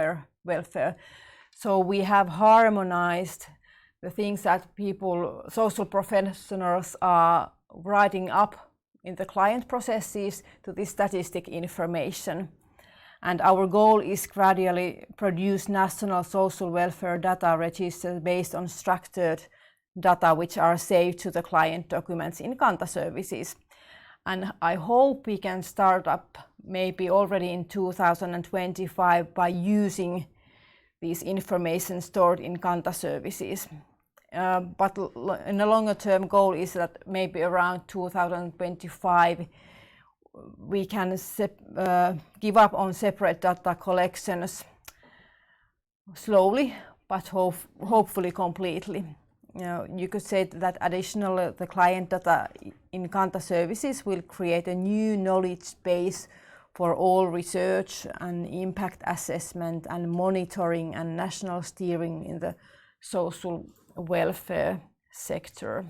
welfare. So we have harmonized the things that social professionals are writing up in the client processes to this statistic information. And our goal is gradually produce national social welfare data register based on structured data which are saved to the client documents in Kanta services. And I hope we can start up maybe already in 2025 by using this information stored in Kanta services. But in a longer term goal is that maybe around 2025 we can give up on separate data collections slowly, but hopefully completely. You could say that additionally the client data in Kanta services will create a new knowledge base for all research and impact assessment and monitoring and national steering in the social welfare sector.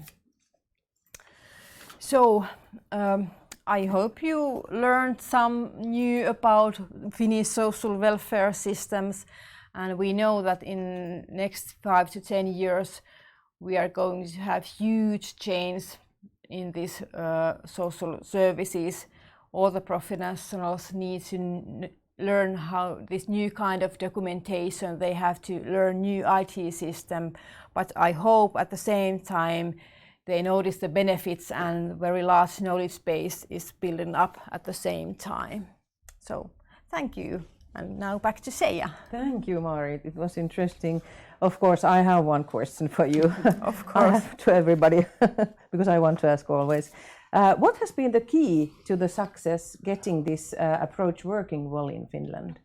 So I hope you learned some new about Finnish social welfare systems, and we know that in next 5 to 10 years we are going to have huge change in these social services. All the professionals need to learn how this new kind of documentation, they have to learn new IT system, but I hope at the same time they notice the benefits and very large knowledge base is building up at the same time. So thank you. And now back to Seija. Thank you, Marit. It was interesting. Of course, I have one question for you. Of course. To everybody, because I want to ask always. What has been the key to the success getting this approach working well in Finland?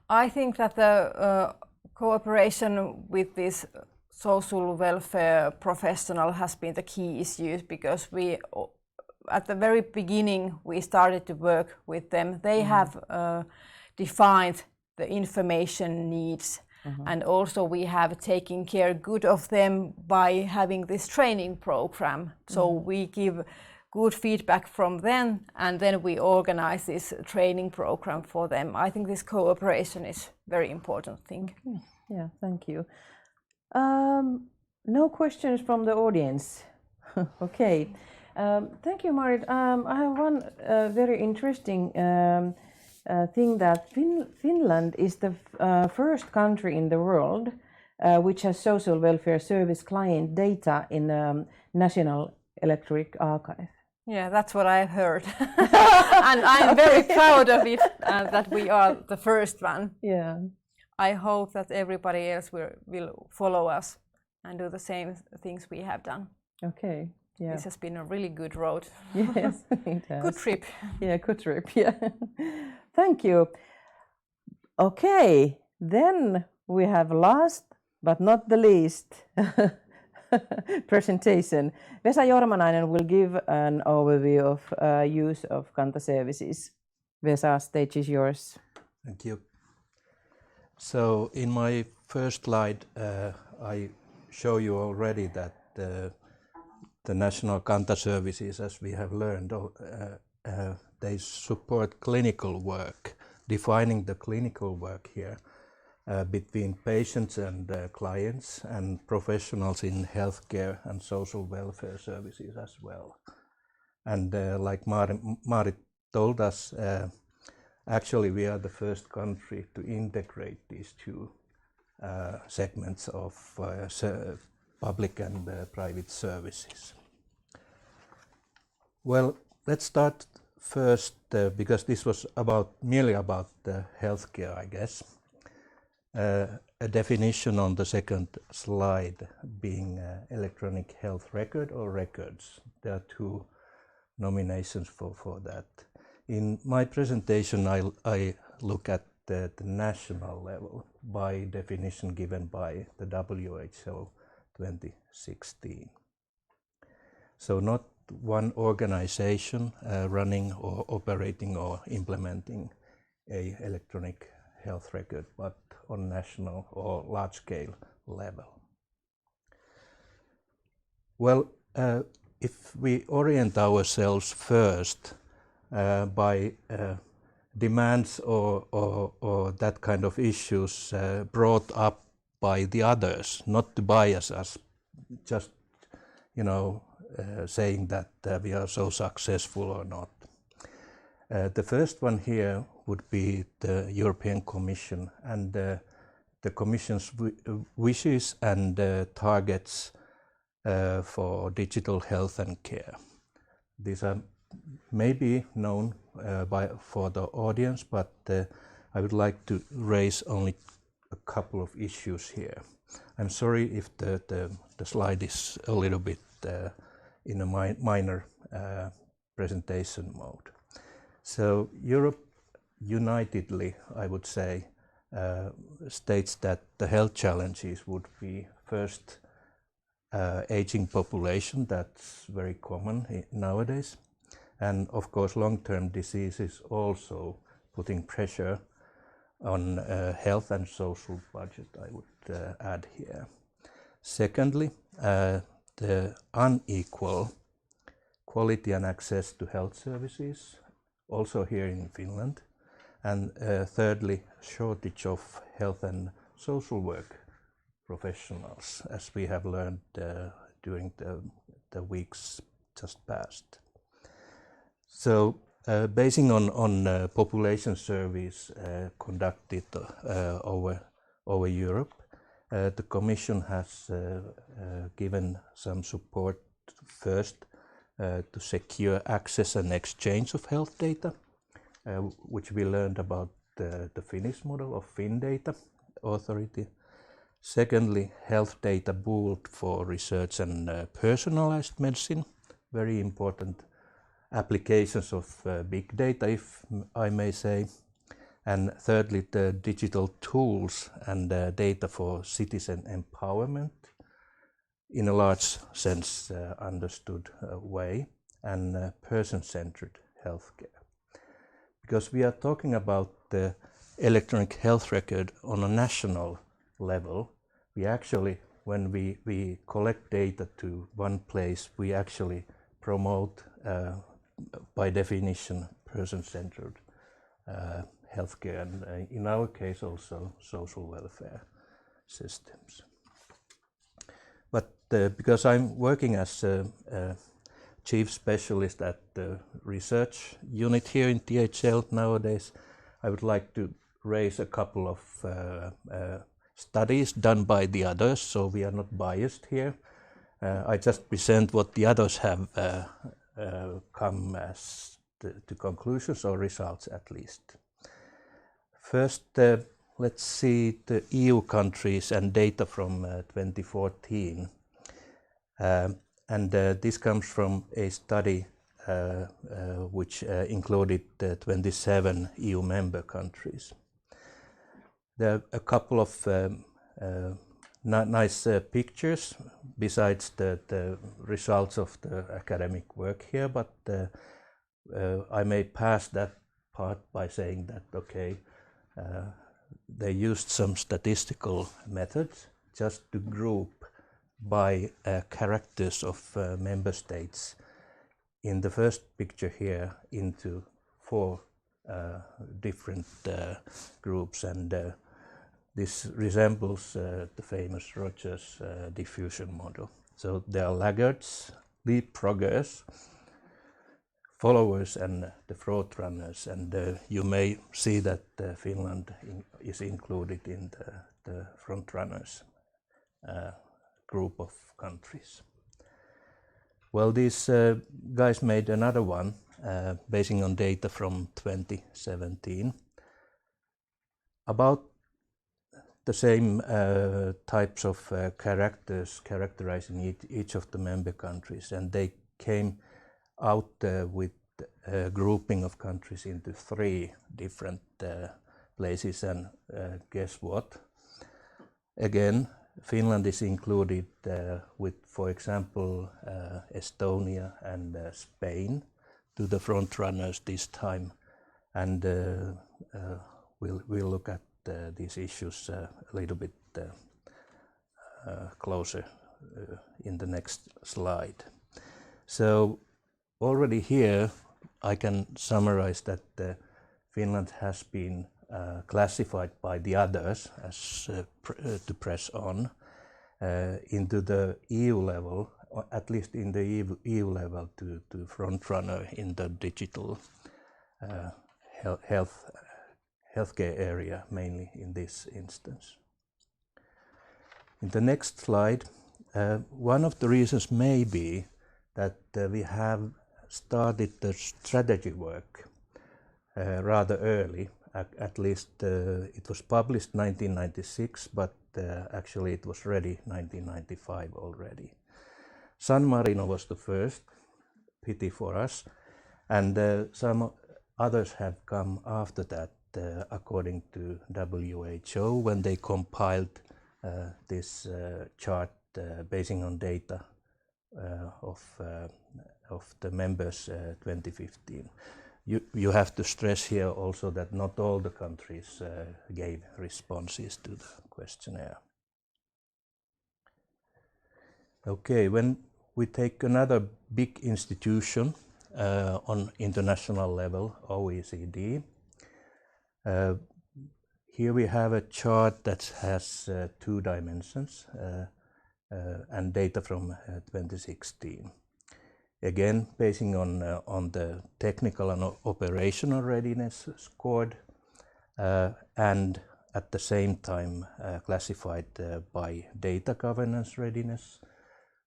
I think that the cooperation with this social welfare professional has been the key issue, because we, at the very beginning, we started to work with them. They have defined the information needs, and also we have taken care good of them by having this training program. So we give good feedback from them, and then we organize this training program for them. I think this cooperation is very important thing. Yeah, thank you. No questions from the audience. Okay. Thank you, Marit. I have one very interesting thing, that Finland is the first country in the world which has social welfare service client data in National Electronic Archive. Yeah, that's what I've heard. And I'm very proud of it, that we are the first one. Yeah. I hope that everybody else will follow us and do the same things we have done. Okay. Yeah. This has been a really good road. Yes, it has. Good trip. Yeah, good trip. Yeah. Thank you. Okay, then we have last but not the least presentation. Vesa Jormanainen will give an overview of use of Kanta services. Vesa, stage is yours. Thank you. So in my first slide, I show you already that the national Kanta services, as we have learned, they support clinical work, defining the clinical work here between patients and clients and professionals in healthcare and social welfare services as well. And like Maarit told us, actually we are the first country to integrate these two segments of public and private services. Well, let's start first, because this was merely about healthcare, I guess. A definition on the second slide being electronic health record or records. There are two nominations for that. In my presentation, I look at the national level by definition given by the WHO 2016. So not one organization running or operating or implementing a electronic health record, but on national or large scale level. Well, if we orient ourselves first by demands or that kind of issues brought up by the others, not to bias us, just saying that we are so successful or not. The first one here would be the European Commission and the Commission's wishes and targets for digital health and care. These are maybe known for the audience, but I would like to raise only a couple of issues here. I'm sorry if the slide is a little bit in a minor presentation mode. So Europe unitedly, I would say, states that the health challenges would be first aging population, that's very common nowadays, and of course long-term diseases also putting pressure on health and social budget, I would add here. Secondly, the unequal quality and access to health services, also here in Finland. And thirdly, shortage of health and social work professionals, as we have learned during the weeks just past. So, basing on population surveys conducted over Europe, the Commission has given some support first to secure access and exchange of health data, which we learned about the Finnish model of FinData Authority. Secondly, health data pooled for research and personalized medicine, very important applications of big data, if I may say. And thirdly, the digital tools and data for citizen empowerment in a large sense understood way, and person-centered healthcare. Because we are talking about the electronic health record on a national level, we actually, when we collect data to one place, we actually promote, by definition, person-centered healthcare, and in our case also social welfare systems. But because I'm working as a chief specialist at the research unit here in THL nowadays, I would like to raise a couple of studies done by the others, so we are not biased here. I just present what the others have come as to conclusions or results at least. First, let's see the EU countries and data from 2014. And this comes from a study which included 27 EU member countries. There are a couple of nice pictures besides the results of the academic work here, but I may pass that part by saying that, okay, they used some statistical methods just to group by characters of member states in the first picture here into 4 different groups, and this resembles the famous Rogers diffusion model. So there are laggards, leapfroggers, followers, and the front runners, and you may see that Finland is included in the front runners group of countries. Well, these guys made another one basing on data from 2017 about the same types of characters characterizing each of the member countries, and they came out with a grouping of countries into 3 different places, and guess what? Again, Finland is included with, for example, Estonia and Spain to the front runners this time, and we'll look at these issues a little bit closer in the next slide. So already here I can summarize that Finland has been classified by the others as to press on into the EU level, or at least in the EU level, to front runner in the digital healthcare area, mainly in this instance. In the next slide, one of the reasons may be that we have started the strategy work rather early. At least it was published 1996, but actually it was ready 1995 already. San Marino was the first, pity for us, and some others have come after that, according to WHO, when they compiled this chart basing on data of the members 2015. You have to stress here also that not all the countries gave responses to the questionnaire. Okay, when we take another big institution on international level, OECD, here we have a chart that has 2 dimensions and data from 2016. Again, basing on the technical and operational readiness scored, and at the same time classified by data governance readiness.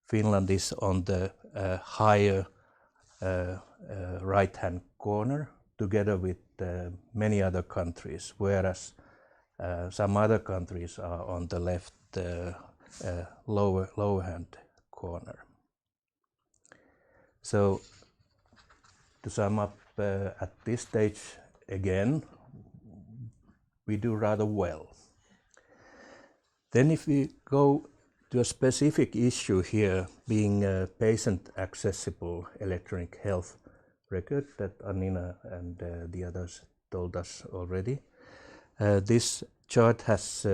Finland is on the higher right-hand corner, together with many other countries, whereas some other countries are on the left lower-hand corner. So, to sum up at this stage, again, we do rather well. Then if we go to a specific issue here, being a patient-accessible electronic health record that Annina and the others told us already, this chart has,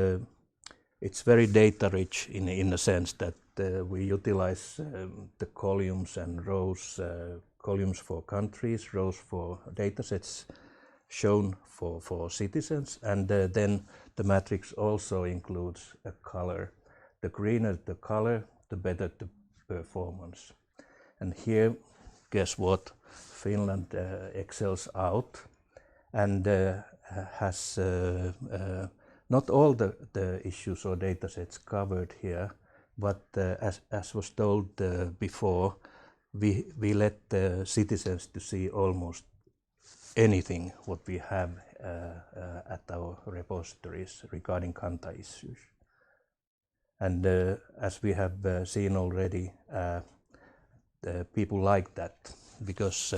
it's very data-rich in the sense that we utilize the columns and rows, columns for countries, rows for datasets shown for citizens, and then the matrix also includes a color. The greener the color, the better the performance. And here, guess what? Finland excels out and has not all the issues or datasets covered here, but as was told before, we let the citizens to see almost anything what we have at our repositories regarding Kanta issues. And as we have seen already, people like that because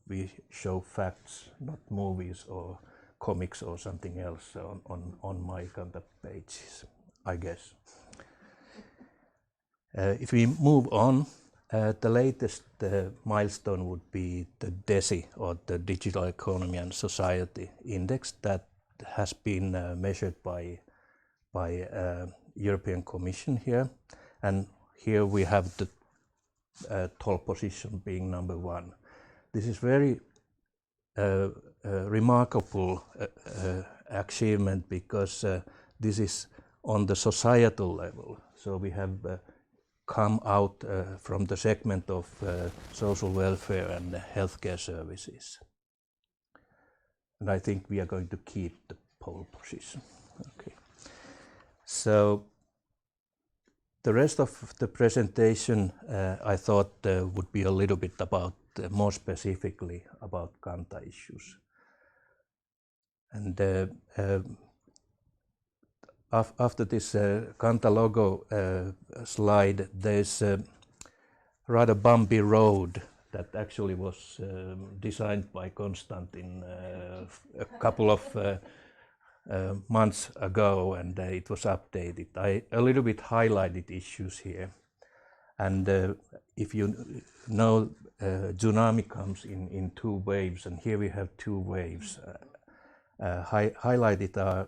we show facts, not movies or comics or something else on my Kanta pages, I guess. If we move on, the latest milestone would be the DESI, or the Digital Economy and Society Index, that has been measured by European Commission here, and here we have the top position being number 1. This is very remarkable achievement because this is on the societal level. So we have come out from the segment of social welfare and healthcare services. And I think we are going to keep the pole position. Okay. So the rest of the presentation I thought would be a little bit about more specifically about Kanta issues. And after this Kanta logo slide, there's a rather bumpy road that actually was designed by Konstantin a couple of months ago, and it was updated. I a little bit highlighted issues here. And if you know, tsunami comes in two waves, and here we have two waves. Highlighted are,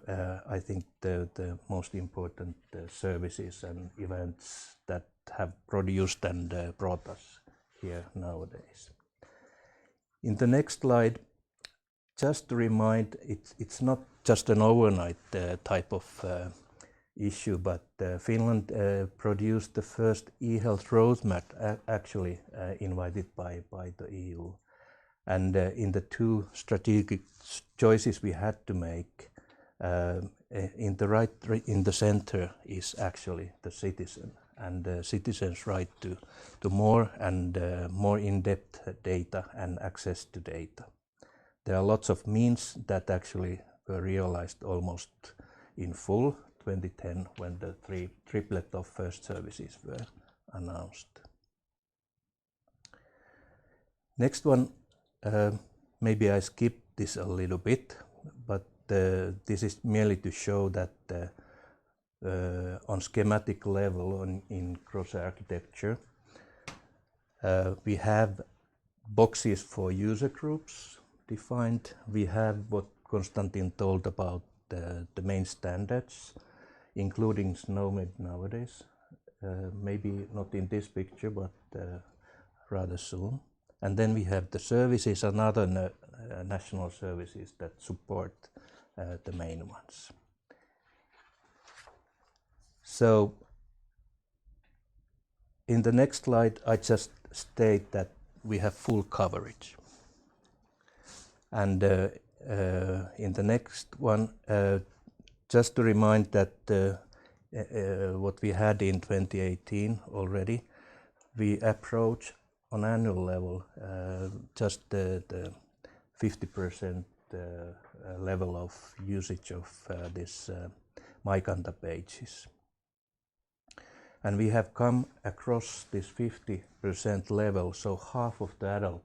I think, the most important services and events that have produced and brought us here nowadays. In the next slide, just to remind, it's not just an overnight type of issue, but Finland produced the first e-health roadmap, actually invited by the EU. And in the two strategic choices we had to make, in the center is actually the citizen and the citizen's right to more and more in-depth data and access to data. There are lots of means that actually were realized almost in full 2010 when the triplet of first services were announced. Next one, maybe I skipped this a little bit, but this is merely to show that on schematic level in cross-architecture, we have boxes for user groups defined. We have what Konstantin told about the main standards, including SNOMED nowadays. Maybe not in this picture, but rather soon. And then we have the services and other national services that support the main ones. So in the next slide, I just state that we have full coverage. And in the next one, just to remind that what we had in 2018 already, we approach on annual level just the 50% level of usage of this MyKanta pages. And we have come across this 50% level, so half of the adult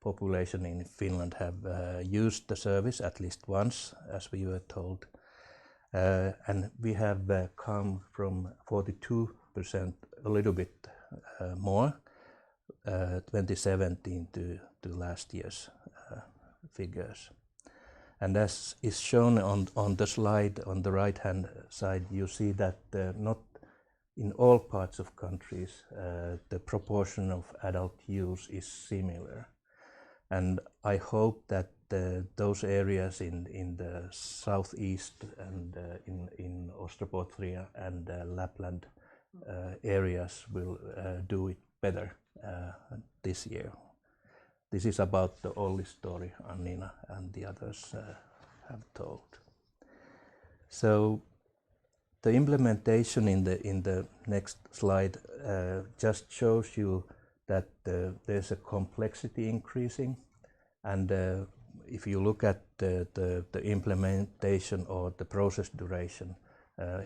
population in Finland have used the service at least once, as we were told. And we have come from 42%, a little bit more, 2017 to last year's figures. And as is shown on the slide on the right-hand side, you see that not in all parts of countries the proportion of adult use is similar. And I hope that those areas in the southeast and in Ostrobothnia and Lapland areas will do it better this year. This is about the only story Annina and the others have told. So the implementation in the next slide just shows you that there's a complexity increasing, and if you look at the implementation or the process duration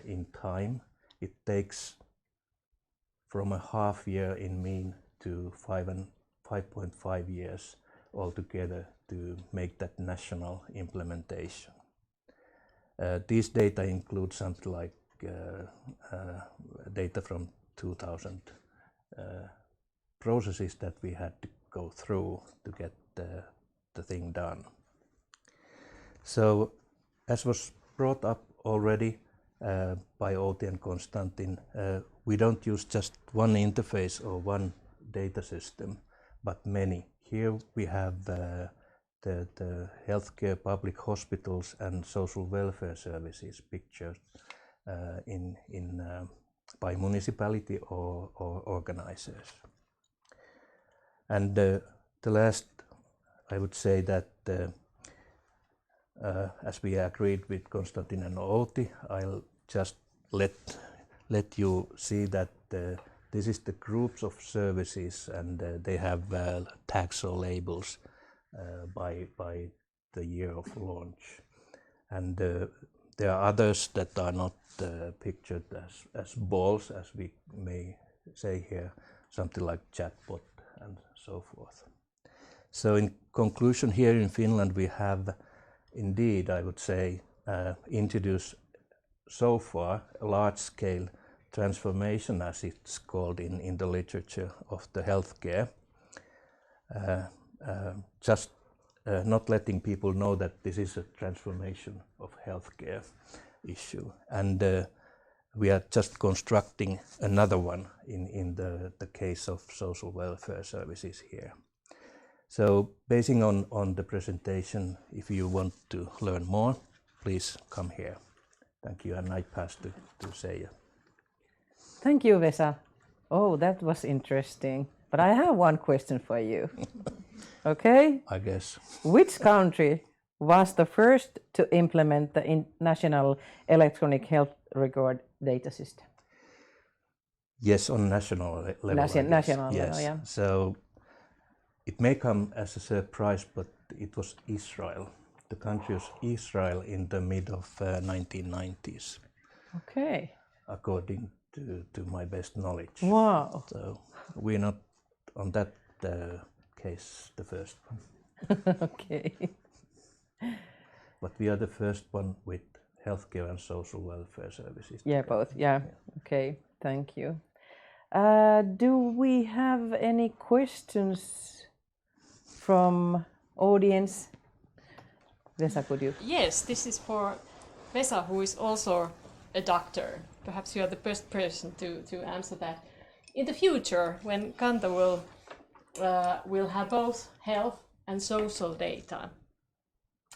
in time, it takes from a half year in mean to 5.5 years altogether to make that national implementation. These data include something like data from 2000 processes that we had to go through to get the thing done. So, as was brought up already by Outi and Konstantin, we don't use just one interface or one data system, but many. Here we have the healthcare, public hospitals, and social welfare services pictured by municipality or organizers. And the last, I would say that as we agreed with Konstantin and Outi, I'll just let you see that this is the groups of services, and they have tags or labels by the year of launch. And there are others that are not pictured as balls, as we may say here, something like chatbot and so forth. So in conclusion, here in Finland we have indeed, I would say, introduced so far a large-scale transformation, as it's called in the literature, of the healthcare. Just not letting people know that this is a transformation of healthcare issue. And we are just constructing another one in the case of social welfare services here. So basing on the presentation, if you want to learn more, please come here. Thank you, and I pass to Seija. Thank you, Vesa. Oh, that was interesting. But I have one question for you. Okay? I guess. Which country was the first to implement the national electronic health record data system? Yes, on national level. National yes. level, yeah. So it may come as a surprise, but it was Israel. The country was Israel in the mid of 1990s. Okay. According to my best knowledge. Wow. So we're not on that case the first one. Okay. But we are the first one with healthcare and social welfare services. Yeah, together. both. Yeah. Okay. Thank you. Do we have any questions from audience? Vesa, could you? Yes, this is for Vesa, who is also a doctor. Perhaps you are the best person to answer that. In the future, when Kanta will have both health and social data,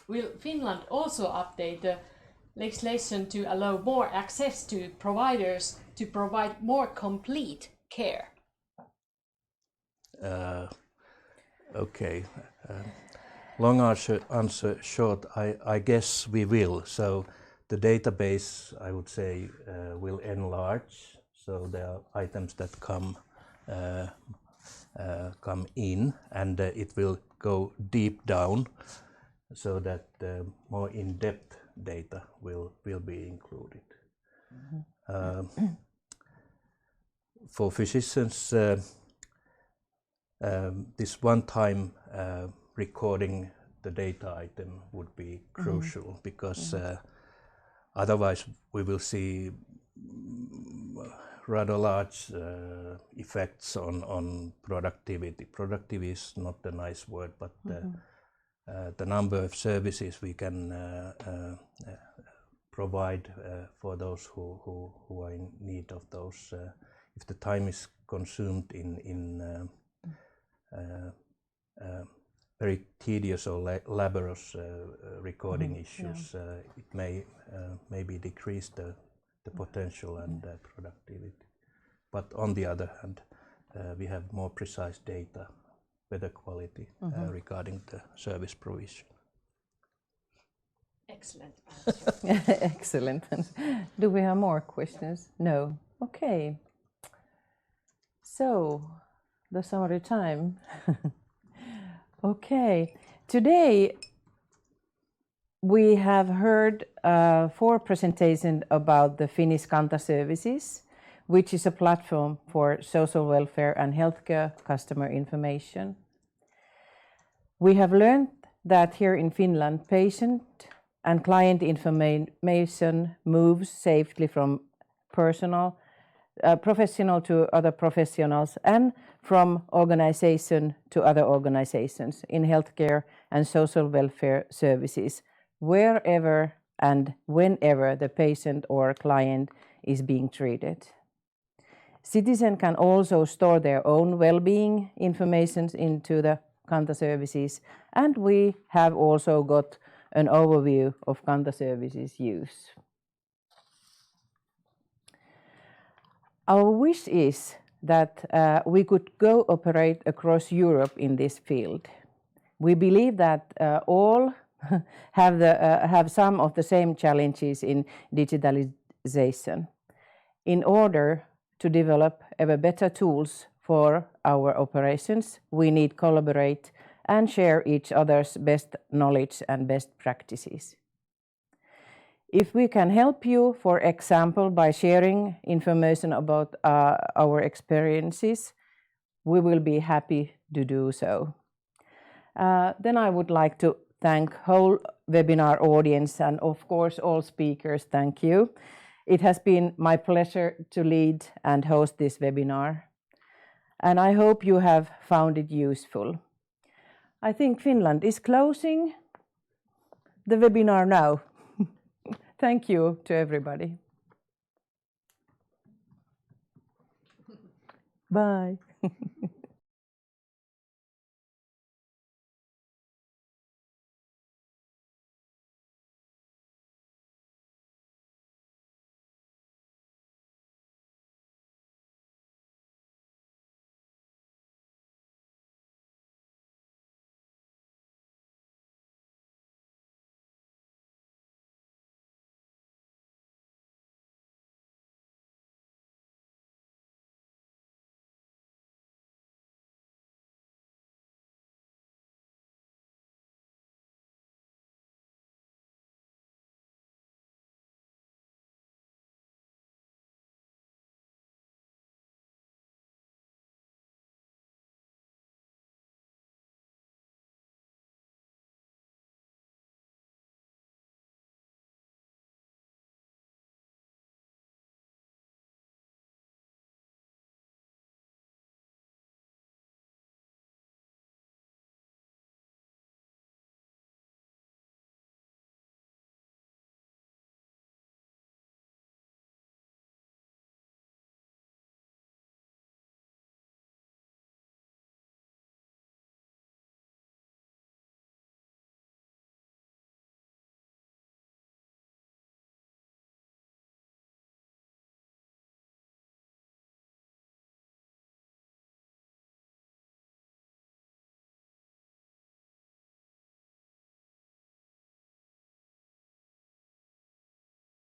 will Finland also update the legislation to allow more access to providers to provide more complete care? Okay. Long answer short, I guess we will. So the database, I would say, will enlarge. So there are items that come in, and it will go deep down, so that more in-depth data will be included. For physicians, this one-time recording the data item would be crucial, because otherwise we will see rather large effects on productivity. Productivity is not a nice word, but the number of services we can provide for those who are in need of those. If the time is consumed in very tedious or laborious recording issues, it may maybe decrease the potential and productivity. But on the other hand, we have more precise data, better quality regarding the service provision. Excellent answer. Excellent. Do we have more questions? No. Okay. So, the summary time. Okay. Today we have heard 4 presentations about the Finnish Kanta services, which is a platform for social welfare and healthcare customer information. We have learned that here in Finland, patient and client information moves safely from professional to other professionals, and from organization to other organizations in healthcare and social welfare services, wherever and whenever the patient or client is being treated. Citizens can also store their own well-being information into the Kanta services, and we have also got an overview of Kanta services use. Our wish is that we could cooperate across Europe in this field. We believe that all have some of the same challenges in digitalization. In order to develop ever better tools for our operations, we need collaborate and share each other's best knowledge and best practices. If we can help you, for example, by sharing information about our experiences, we will be happy to do so. Then I would like to thank whole webinar audience and of course all speakers, thank you. It has been my pleasure to lead and host this webinar, and I hope you have found it useful. I think Finland is closing the webinar now. Thank you to everybody. Bye.